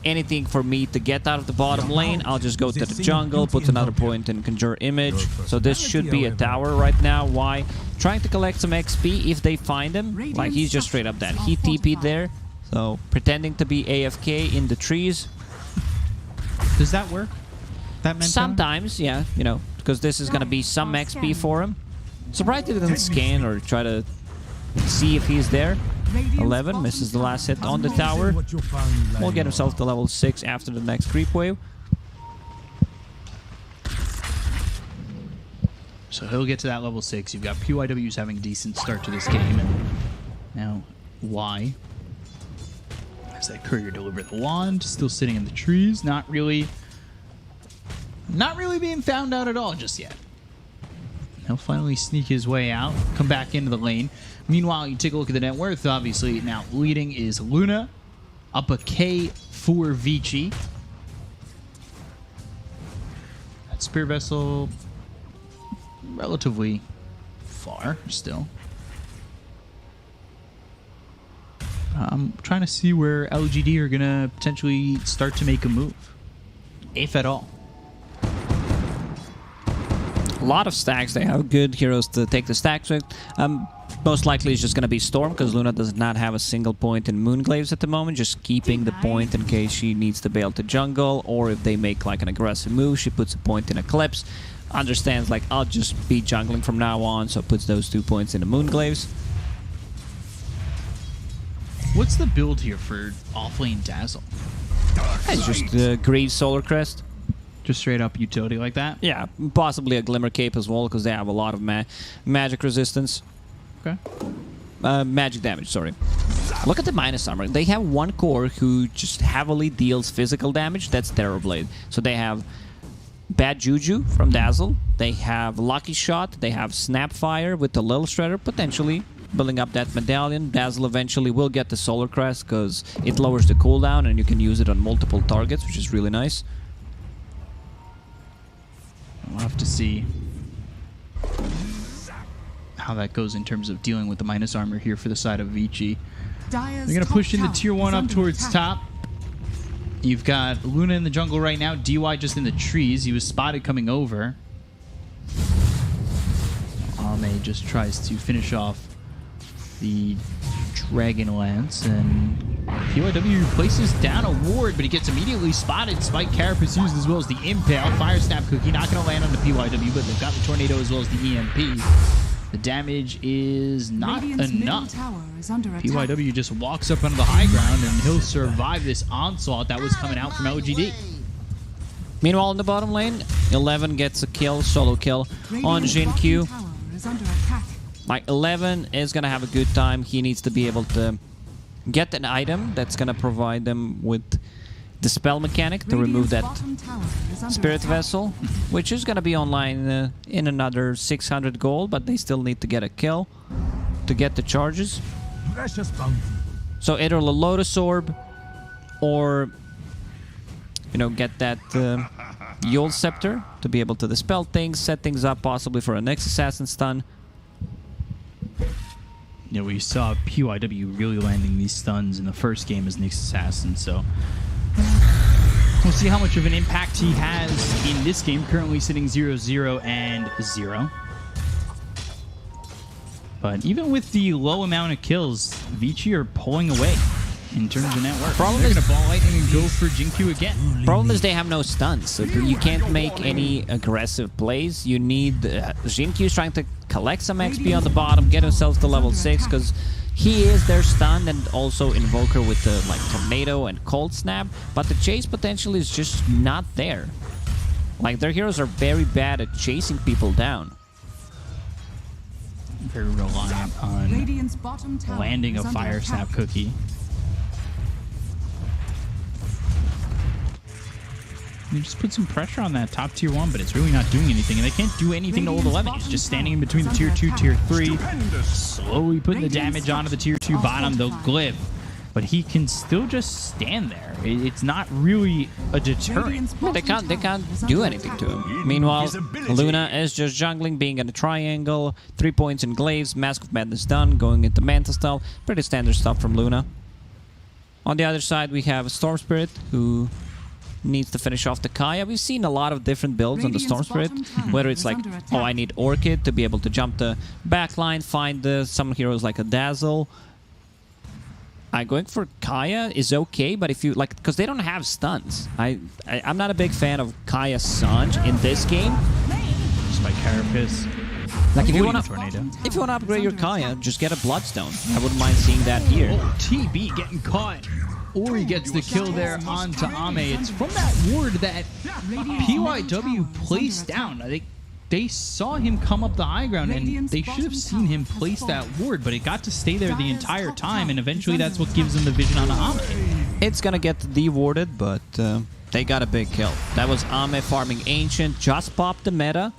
anything for me to get out of the bottom lane. I'll just go to the jungle, put another point in Conjure Image. So this should be a tower right now. Why? Trying to collect some XP if they find him. Like, he's just straight up dead. He TP'd there. So, pretending to be AFK in the trees. Does that work? That mentality? Sometimes, yeah, you know, because this is going to be some XP for him. Surprised he didn't scan or try to see if he's there. 11 misses the last hit on the tower. Will get himself to level 6 after the next creep wave. So he'll get to that level 6. You've got PYWs having a decent start to this game. And now, why? As that courier deliver the wand, still sitting in the trees, not really being found out at all just yet. He'll finally sneak his way out, come back into the lane. Meanwhile, you take a look at the net worth. Obviously, now leading is Luna, up a K for ViCi. That Spear Vessel, relatively far still. I'm trying to see where LGD are going to potentially start to make a move, if at all. A lot of stacks. They have good heroes to take the stacks with. Most likely it's just going to be Storm, because Luna does not have a single point in Moonglaves at the moment, just keeping the point in case she needs to bail to jungle, or if they make like an aggressive move, she puts a point in Eclipse. Understands, like, I'll just be jungling from now on, so puts those 2 points in the Moonglaves. What's the build here for offlane Dazzle? It's just Greaves Solar Crest. Just straight up utility like that? Yeah, possibly a Glimmer Cape as well, because they have a lot of magic resistance. Okay. Magic damage, sorry. Look at the minus armor. They have one core who just heavily deals physical damage. That's Terrorblade. So they have Bad Juju from Dazzle. They have Lucky Shot. They have Snapfire with the Lil Shredder, potentially building up that medallion. Dazzle eventually will get the Solar Crest because it lowers the cooldown and you can use it on multiple targets, which is really nice. We'll have to see how that goes in terms of dealing with the minus armor here for the side of ViCi. They're going to push in the tier 1 up towards top. You've got Luna in the jungle right now. DY just in the trees. He was spotted coming over. Ame just tries to finish off the Dragon Lance, and PYW places down a ward, but he gets immediately spotted. Spike Carapace used as well as the Impale. Fire Snap Cookie not going to land on the PYW, but they've got the Tornado as well as the EMP. The damage is not enough. PYW just walks up onto the high ground, and he'll survive this onslaught that was coming out from LGD. Meanwhile, in the bottom lane, 11 gets a kill, solo kill on Jin Q. Like, 11 is going to have a good time. He needs to be able to get an item that's going to provide them with the spell mechanic to remove that Spirit Vessel, which is going to be online in another 600 gold, but they still need to get a kill to get the charges. So either a Lotus Orb or, you know, get that Yule Scepter to be able to dispel things, set things up possibly for a next Assassin stun. You know, we saw PYW really landing these stuns in the first game as Nyx Assassin, so We'll see how much of an impact he has in this game. Currently sitting 0-0 and 0. But even with the low amount of kills, ViCi are pulling away in terms of network. Problem is, they're going to ball lightning and go for Jinkyu again. Problem is they have no stuns, so you can't make any aggressive plays. You need Jinkyu's trying to collect some XP on the bottom, get himself to level 6, because he is their stun and also Invoker with the like Tornado and Cold Snap, but the chase potential is just not there. Like, their heroes are very bad at chasing people down. Very reliant on landing a Fire Snap cookie. They just put some pressure on that top tier 1, but it's really not doing anything. And they can't do anything to Old 11. It's just standing in between the tier 2, tier 3, slowly putting the damage onto the tier 2 bottom. They'll glyph, but he can still just stand there. It's not really a deterrent. They can't do anything to him. Meanwhile, Luna is just jungling, being in a triangle, 3 points in glaives, Mask of Madness done, going into Manta style. Pretty standard stuff from Luna. On the other side, we have Storm Spirit, who needs to finish off the Kaya. We've seen a lot of different builds on the Storm Spirit, whether it's like, oh, I need Orchid to be able to jump the backline, find some heroes like a Dazzle. Going for Kaya is okay, but if you like, because they don't have stuns. I'm not a big fan of Kaya Sanj in this game. Just by Carapace. Like, if you want to upgrade your Kaya, just get a Bloodstone. I wouldn't mind seeing that here. Oh, TB getting caught. Ori gets the kill there onto Ame. It's from that ward that PYW placed down. I think they saw him come up the high ground, and they should have seen him place that ward, but it got to stay there the entire time, and eventually that's what gives them the vision on the Ame. It's gonna get de-warded, but they got a big kill. That was Ame farming Ancient, just popped the meta,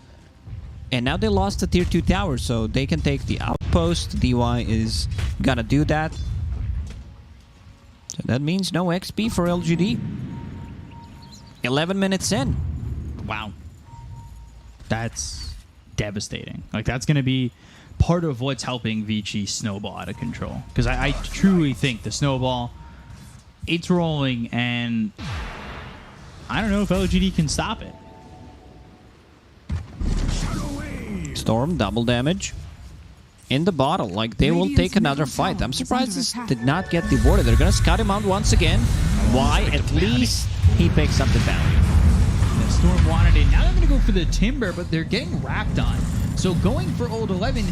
and now they lost the tier 2 tower, so they can take the outpost. DY is gonna do that. So that means no XP for LGD. 11 minutes in. Wow. That's devastating. Like, that's going to be part of what's helping ViCi snowball out of control. Because I truly think the snowball, it's rolling, and I don't know if LGD can stop it. Storm, double damage. In the bottle, like, they will take another fight. I'm surprised this did not get devoted. They're gonna scout him out once again. Why? At least he picks up the bounty. The Storm wanted it. Now they're gonna go for the Timber, but they're getting wrapped on. So going for Old 11,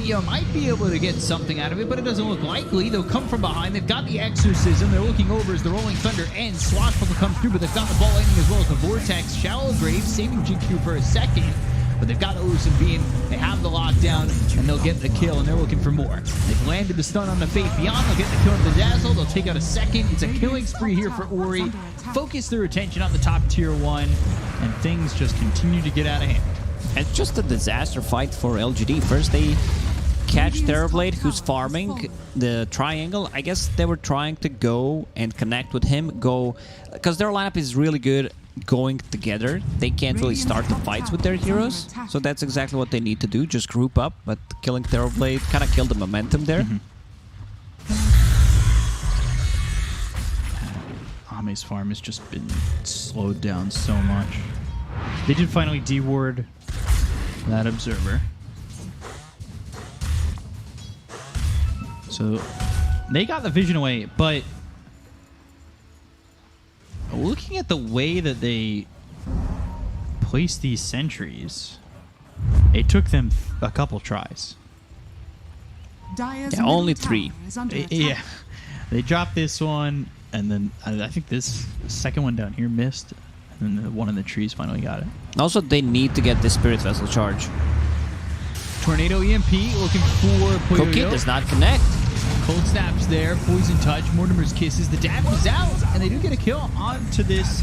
you might be able to get something out of it, but it doesn't look likely. They'll come from behind. They've got the Exorcism. They're looking over as the Rolling Thunder ends. Swashbuckle comes through, but they've got the ball lightning as well as the Vortex. Shallow Grave saving GQ for a second. But they've got Ocean Beam, they have the lockdown, and they'll get the kill, and they're looking for more. They've landed the stun on the Fate Beyond, they'll get the kill on the Dazzle, they'll take out a second. It's a killing spree here for Ori. Focus their attention on the top tier 1, and things just continue to get out of hand. It's just a disaster fight for LGD. First they catch Terrorblade, who's farming the triangle. I guess they were trying to go and connect with him, because their lineup is really good going together. They can't really start the fights with their heroes, so that's exactly what they need to do, just group up. But killing Terrorblade kind of killed the momentum there. Ame's farm has just been slowed down so much. They did finally de-ward that Observer, so they got the vision away. But looking at the way that they placed these sentries, it took them a couple tries. Yeah, only 3. Yeah, they dropped this one, and then I think this second one down here missed, and then the one in the trees finally got it. Also, they need to get the Spirit Vessel charge. Tornado EMP looking for Puyo. Cookie does not connect. Cold Snap's there, Poison Touch, Mortimer's Kisses, the damage is out, and they do get a kill onto this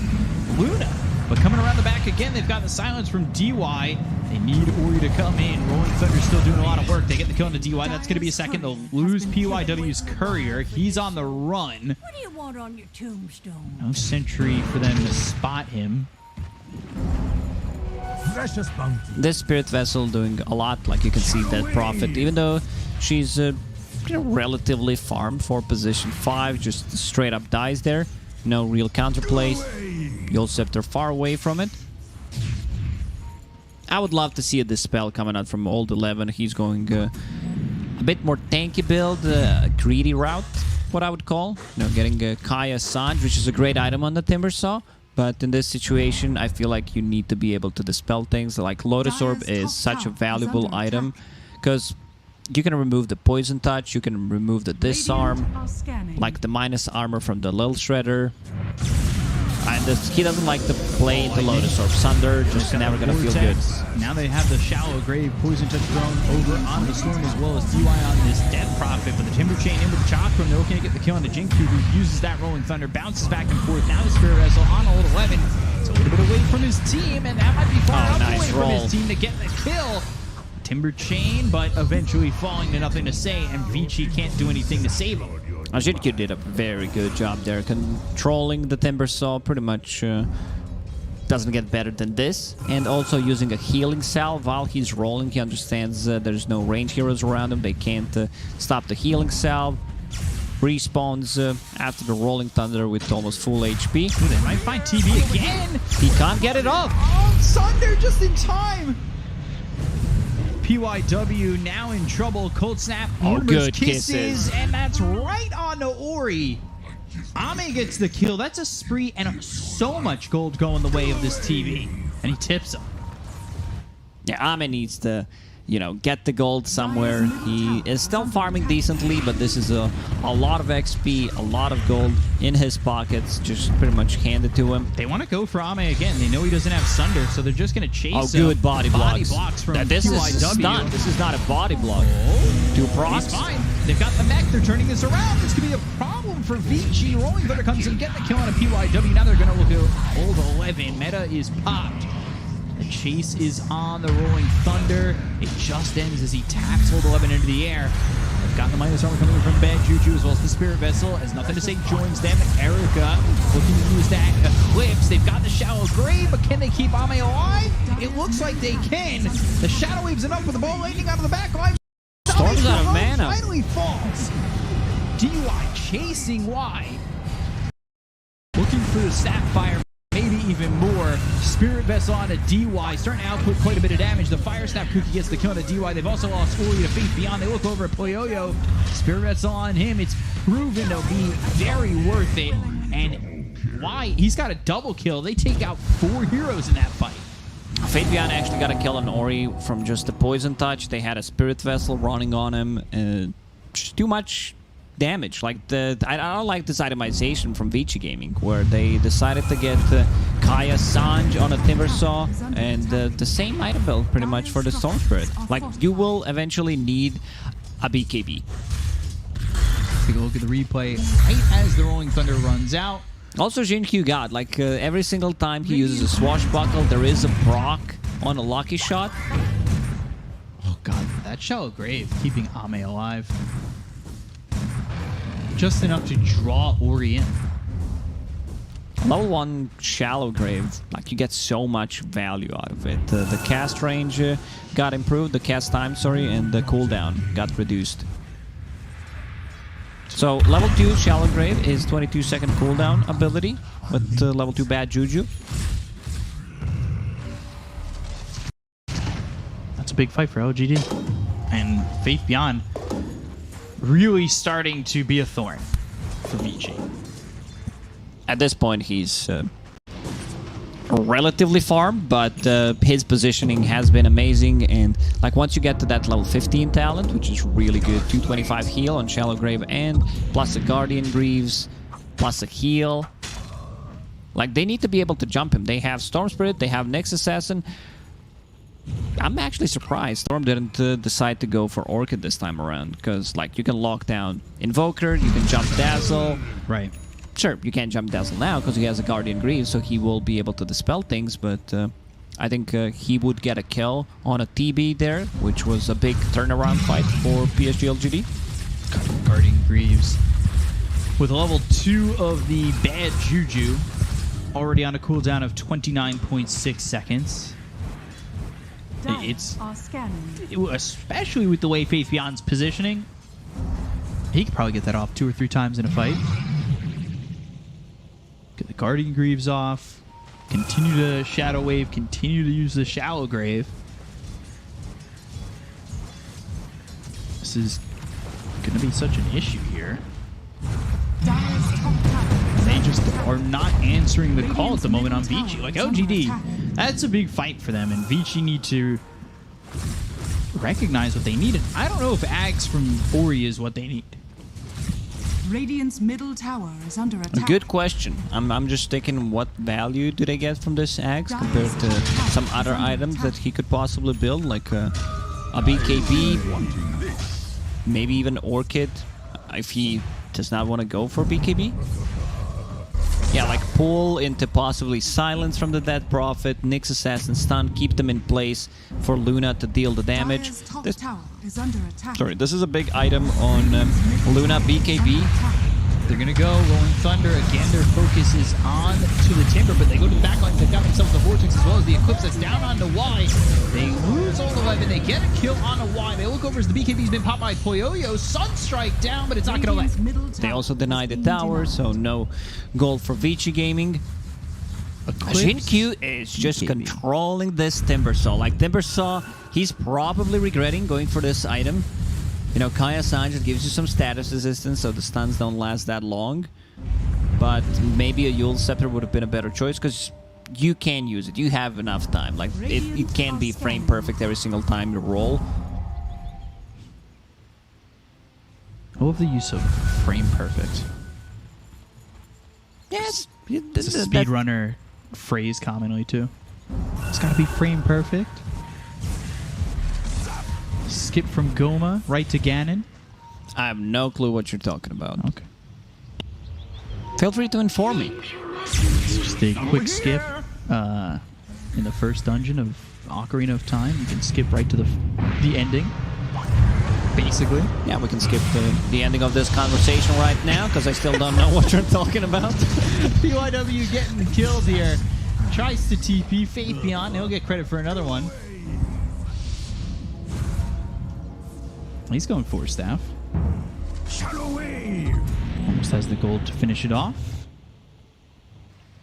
Luna. But coming around the back again, they've got the silence from DY. They need Ori to come in. Rolling Thunder's still doing a lot of work. They get the kill on the DY. That's going to be a second. They'll lose PYW's Courier. He's on the run. What do you want on your tombstone? No sentry for them to spot him. This Spirit Vessel doing a lot, like you can see that Prophet, even though she's relatively farmed for position 5, just straight up dies there. No real counterplay. Gold Scepter far away from it. I would love to see a Dispel coming out from Old 11. He's going a bit more tanky build, greedy route, what I would call. You know, getting Kaya Sanj, which is a great item on the Timbersaw. But in this situation, I feel like you need to be able to dispel things. Like Lotus Orb is such a valuable item because you can remove the Poison Touch, you can remove the Disarm, like the minus armor from the Lil Shredder. And he doesn't like to play the Lotus Orb. Sunder just never gonna feel good. Now they have the Shallow Grave Poison Touch thrown over on the Storm as well as DY on this Death Prophet. But the Timber Chain in with the Chakram, they're looking to get the kill on the Jinku, who uses that Rolling Thunder, bounces back and forth. Now the Spirit Vessel on Old 11. It's a little bit away from his team, and that might be far enough away from his team to get the kill. Timber Chain, but eventually falling to nothing to say, and ViCi can't do anything to save him. Jidku did a very good job there, controlling the Timbersaw. Pretty much doesn't get better than this. And also using a healing salve while he's rolling. He understands there's no range heroes around him. They can't stop the healing salve. Respawns after the Rolling Thunder with almost full HP. Ooh, they might find TB again. He can't get it off. Oh, Sunder just in time. PYW now in trouble. Cold Snap, good kisses, and that's right on to Ori. Ame gets the kill. That's a spree and so much gold going the way of this TV. And he tips him. Yeah, Ame needs to, you know, get the gold somewhere. He is still farming decently, but this is a lot of XP, a lot of gold in his pockets, just pretty much handed to him. They want to go for Ame again. They know he doesn't have Sunder, so they're just going to chase him. Oh, good body blocks. From this PYW. is a stun. This is not a body block. Two procs. He's fine. They've got the mech. They're turning this around. This could be a problem for ViCi. Rolling Thunder comes and get the kill on a PYW. Now they're going to look at Old 11. Meta is popped. The chase is on the Rolling Thunder. It just ends as he taps Old 11 into the air. They've got the minus armor coming in from Bad Juju as well as the Spirit Vessel. Has nothing to say, joins them. Erica looking to use that Eclipse. They've got the Shallow Grave, but can they keep Ame alive? It looks like they can. The Shadow Wave's enough with the ball landing out of the back line. Storm's out of mana. Finally falls. DY chasing Y. Looking for the Sapphire. Maybe even more. Spirit Vessel on a DY, starting to output quite a bit of damage. The Fire Snap Cookie gets the kill on a DY. They've also lost Ori to Faith Beyond. They look over at Poyoyo. Spirit Vessel on him. It's proven to be very worth it. And why? He's got a double kill. They take out 4 heroes in that fight. Faith Beyond actually got a kill on Ori from just the Poison Touch. They had a Spirit Vessel running on him. Too much damage. Like I don't like this itemization from ViCi Gaming, where they decided to get Kaya Sanj on a Timbersaw and the same item build pretty much for the Storm Spirit. Like, you will eventually need a BKB. Take a look at the replay right as the Rolling Thunder runs out. Also, Jinku got, like, every single time he uses a Swashbuckle, there is a proc on a Lucky Shot. Oh god, that Shallow Grave keeping Ame alive. Just enough to draw Ori in. Level 1 Shallow Grave, like, you get so much value out of it. The cast range got improved, the cast time, sorry, and the cooldown got reduced. So level 2 Shallow Grave is 22-second cooldown ability with level 2 Bad Juju. That's a big fight for LGD. And Faith Beyond really starting to be a thorn for ViCi. At this point, he's relatively farm, but his positioning has been amazing. And like, once you get to that level 15 talent, which is really good, 225 heal on Shallow Grave, and plus a Guardian Greaves, plus a heal. Like, they need to be able to jump him. They have Storm Spirit, they have Nyx Assassin. I'm actually surprised Storm didn't decide to go for Orchid this time around, because like, you can lock down Invoker, you can jump Dazzle. Right. Sure, you can't jump Dazzle now because he has a Guardian Greaves, so he will be able to dispel things, but I think he would get a kill on a TB there, which was a big turnaround fight for PSG.LGD. Guardian Greaves with level 2 of the Bad Juju, already on a cooldown of 29.6 seconds. It's especially with the way Faith Beyond's positioning, he could probably get that off 2 or 3 times in a fight. Get the Guardian Greaves off. continue to Shadow Wave, continue to use the Shallow Grave. This is going to be such an issue here. They just are not answering the call at the moment on ViCi. Like LGD, that's a big fight for them, and ViCi need to recognize what they need. And I don't know if Ags from Ori is what they need. Radiant's middle tower is under attack. Good question. I'm just thinking, what value do they get from this Axe compared to some other items that he could possibly build, like a BKB, maybe even Orchid, if he does not want to go for BKB. Yeah, like pull into possibly Silence from the Dead Prophet, Nyx Assassin Stun, keep them in place for Luna to deal the damage. This tower is under attack. Sorry, this is a big item on Luna BKB. They're going to go Rolling Thunder. Again, their focus is on to the Timber, but they go to the back line. They've got themselves the Vortex as well as the Eclipse that's down onto Y. They lose all 11. They get a kill on a Y. They look over as the BKB's been popped by Poyoyo. Sunstrike down, but it's not going to let. They also denied the tower, so no gold for ViCi Gaming. Q is just controlling this Timbersaw. Like Timbersaw, he's probably regretting going for this item. You know, Kaya San just gives you some status resistance, so the stuns don't last that long. But maybe a Yule Scepter would have been a better choice, because you can use it. You have enough time. Like, it can't be frame perfect every single time you roll. I love the use of frame perfect. Yes. It's a speedrunner phrase commonly, too. It's got to be frame perfect. Skip from Goma right to Ganon. I have no clue what you're talking about. Okay. Feel free to inform me. It's just a quick skip in the first dungeon of Ocarina of Time. You can skip right to the ending, basically. Yeah, we can skip the ending of this conversation right now, because I still don't know what you're talking about. PYW getting killed here. Tries to TP. Faith Beyond. He'll get credit for another one. He's going for staff. Shadow Wave. Almost has the gold to finish it off.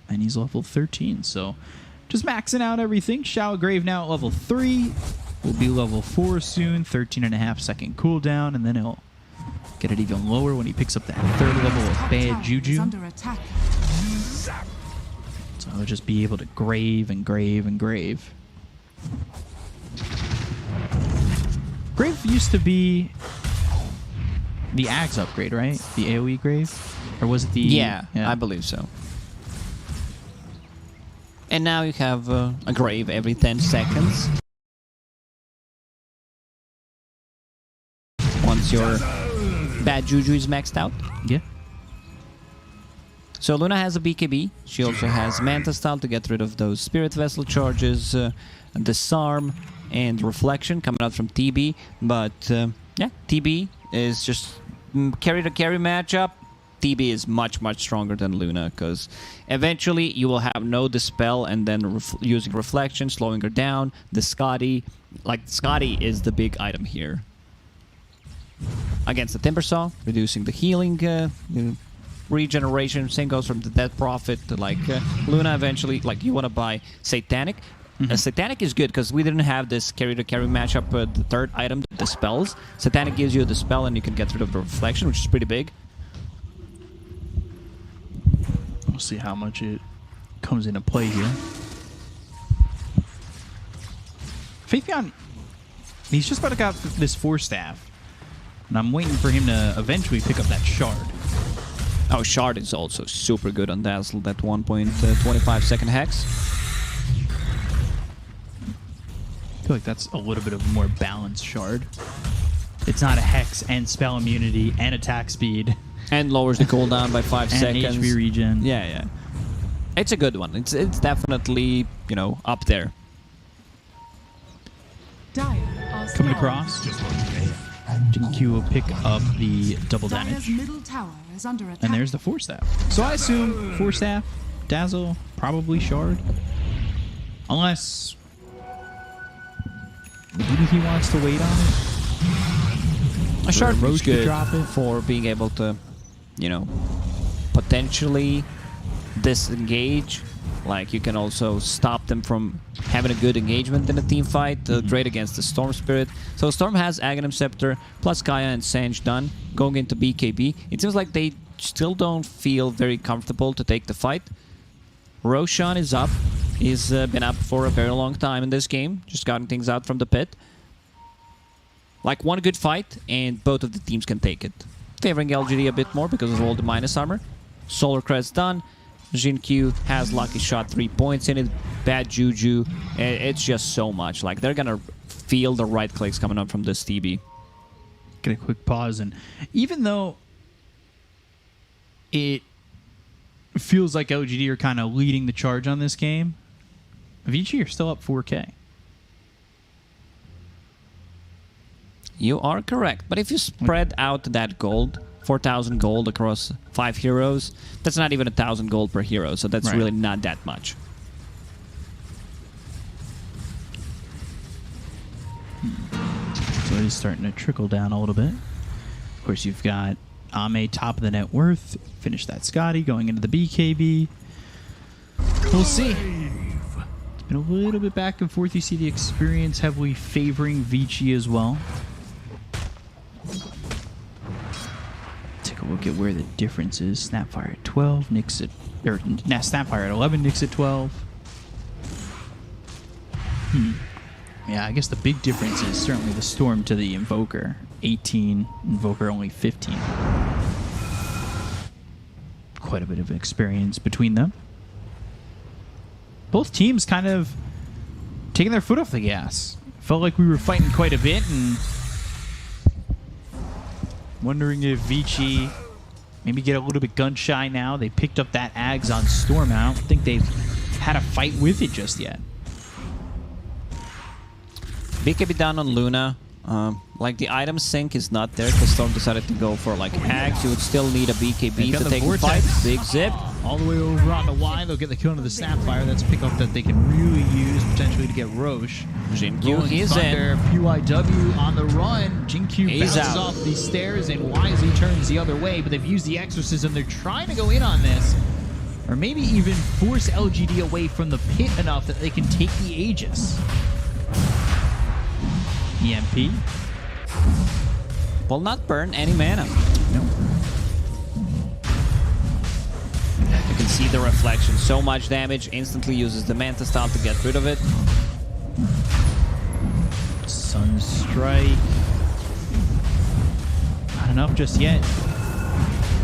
And he's level 13, so just maxing out everything. Shadow Grave now at level 3. Will be level 4 soon. 13.5-second cooldown, and then he'll get it even lower when he picks up that 3rd level of Bad Juju. So he'll just be able to grave and grave and grave. Grave used to be the Axe upgrade, right? The AoE Grave? Or was it the... Yeah, I believe so. And now you have a Grave every 10 seconds. Once your Bad Juju is maxed out. Yeah. So Luna has a BKB. She also has Manta Style to get rid of those Spirit Vessel charges, Disarm, and Reflection coming out from TB. But yeah, TB is just carry-to-carry matchup. TB is much, much stronger than Luna, because eventually you will have no Dispel and then using Reflection, slowing her down. The Scotty, like Scotty is the big item here. Against the Timbersaw, reducing the healing regeneration. Same goes from the Dead Prophet to like Luna eventually. Like you want to buy Satanic. Satanic is good because we didn't have this carry-to-carry matchup. The 3rd item, the Dispels. Satanic gives you a Dispel and you can get rid of the Reflection, which is pretty big. We'll see how much it comes into play here. Faithion, he's just about to get this 4-staff. And I'm waiting for him to eventually pick up that Shard. Oh, Shard is also super good on Dazzle, that 1.25-second Hex. I feel like that's a little bit of a more balanced Shard. It's not a Hex and spell immunity and attack speed. And lowers the cooldown by 5 seconds. And HP regen. Yeah, yeah. It's a good one. It's definitely, you know, up there. Coming across. Q will pick up the double damage. And there's the 4-staff. So I assume 4-staff, Dazzle, probably Shard. Unless maybe he wants to wait on it. A Shard is good drop it for being able to, you know, potentially disengage Like, you can also stop them from having a good engagement in a team fight. Trade against the Storm Spirit. So Storm has Aghanim Scepter, plus Kaya and Sange done. Going into BKB, it seems like they still don't feel very comfortable to take the fight. Roshan is up. He's been up for a very long time in this game. Just gotten things out from the pit. Like, one good fight, and both of the teams can take it. Favoring LGD a bit more because of all the minus armor. Solar Crest done. Jin-Q has Lucky Shot, 3 points in it. Bad Juju. It's just so much. Like, they're gonna feel the right clicks coming up from this TB. Get a quick pause, and even though it feels like LGD are kind of leading the charge on this game, ViCi are still up 4K. You are correct, but if you spread out that gold, 4,000 gold across 5 heroes, that's not even 1,000 gold per hero, so that's really not that much. So it is starting to trickle down a little bit. Of course, you've got Ame top of the net worth. Finish that Scotty going into the BKB. We'll see. It's been a little bit back and forth. You see the experience heavily favoring ViCi as well. Take a look at where the difference is. Snapfire at 12, Nyx at, or Snapfire at 11, Nyx at 12. Yeah, I guess the big difference is certainly the Storm to the Invoker. 18, Invoker only 15. Quite a bit of experience between them. Both teams kind of taking their foot off the gas. Felt like we were fighting quite a bit, and wondering if ViCi maybe get a little bit gun shy now. They picked up that Ags on Storm. I don't think they've had a fight with it just yet. BKB down on Luna. Like, the item sync is not there because Storm decided to go for like Ags. You would still need a BKB to take the fight. Big zip. All the way over on the Y, they'll get the kill into the Snapfire. That's a pickup that they can really use potentially to get Roche. Jin-Q, he's in. PYW on the run. Jin-Q He's bounces out. off these stairs and wisely turns the other way, but they've used the Exorcism. They're trying to go in on this, or maybe even force LGD away from the pit enough that they can take the Aegis. EMP. Will not burn any mana. No. You can see the reflection. So much damage. Instantly uses the Manta Style to get rid of it. Sunstrike. Not enough just yet.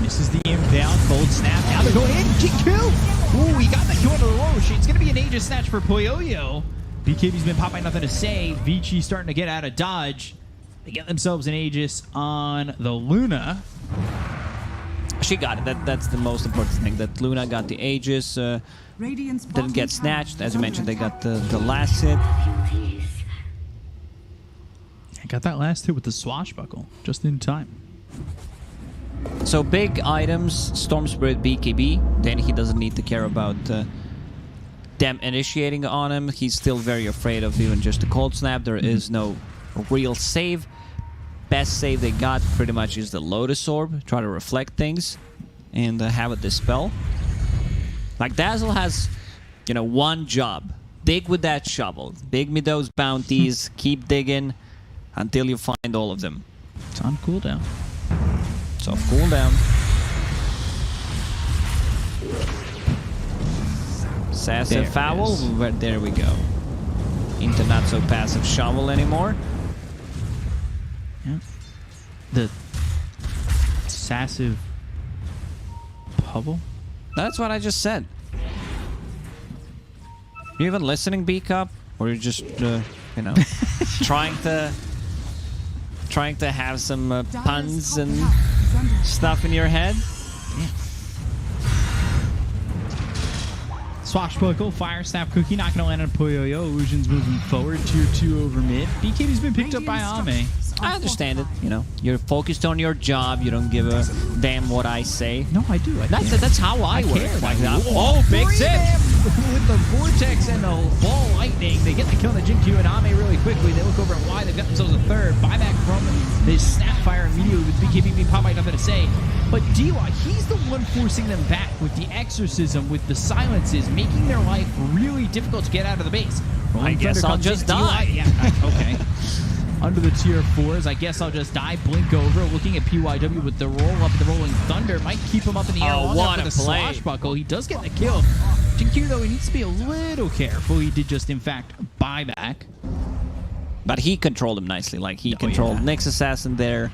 Misses the inbound. Cold snap. Now they're going in. Jin-Q. Ooh, he got the kill on the Roche. It's going to be an Aegis snatch for Poyoyo. BKB's been popping, nothing to say. ViCi starting to get out of dodge. They get themselves an Aegis on the Luna. She got it. That's the most important thing. That Luna got the Aegis. Didn't get snatched. As you mentioned, they got the last hit. I got that last hit with the swashbuckle. Just in time. So big items. Storm Spirit BKB. Then he doesn't need to care about them initiating on him. He's still very afraid of even just the cold snap. There is no real save. Best save they got pretty much is the Lotus Orb. Try to reflect things and have it dispel. Like, Dazzle has, you know, one job. Dig with that shovel. Dig me those bounties. Keep digging until you find all of them. It's on cooldown. So cooldown. Passive foul. There we go. Into not so passive shovel anymore. Yeah. The Sassive Pubble? That's what I just said. You even listening, B-Cup? Or you're just, you know, trying to have some puns and stuff in your head? Yeah. Swashbuckle, Fire Snap Cookie, not going to land on Poyoyo. Illusion's moving forward. Tier 2 over mid. BKB's been picked up by Ame. I understand it. You know, you're focused on your job. You don't give a damn what I say. No, I do. That's how I work. care. Like that. Oh, big zip! With the Vortex and the Ball Lightning, they get the kill on the Jinkyu and Ame really quickly. They look over at Y. They've got themselves a third. Buyback from this Snapfire immediately with BKB Popeye, nothing to say. But DY, he's the one forcing them back with the Exorcism, with the silences, making their life really difficult to get out of the base. I guess I'll just die. Yeah, okay. Under the tier 4s, I guess I'll just die. Blink over, looking at PYW with the roll up. The Rolling Thunder might keep him up in the air long enough for the swashbuckle. He does get the kill. Jinkyu, though, he needs to be a little careful. He did just, in fact, buy back. But he controlled him nicely. Like, he controlled Nyx Assassin there.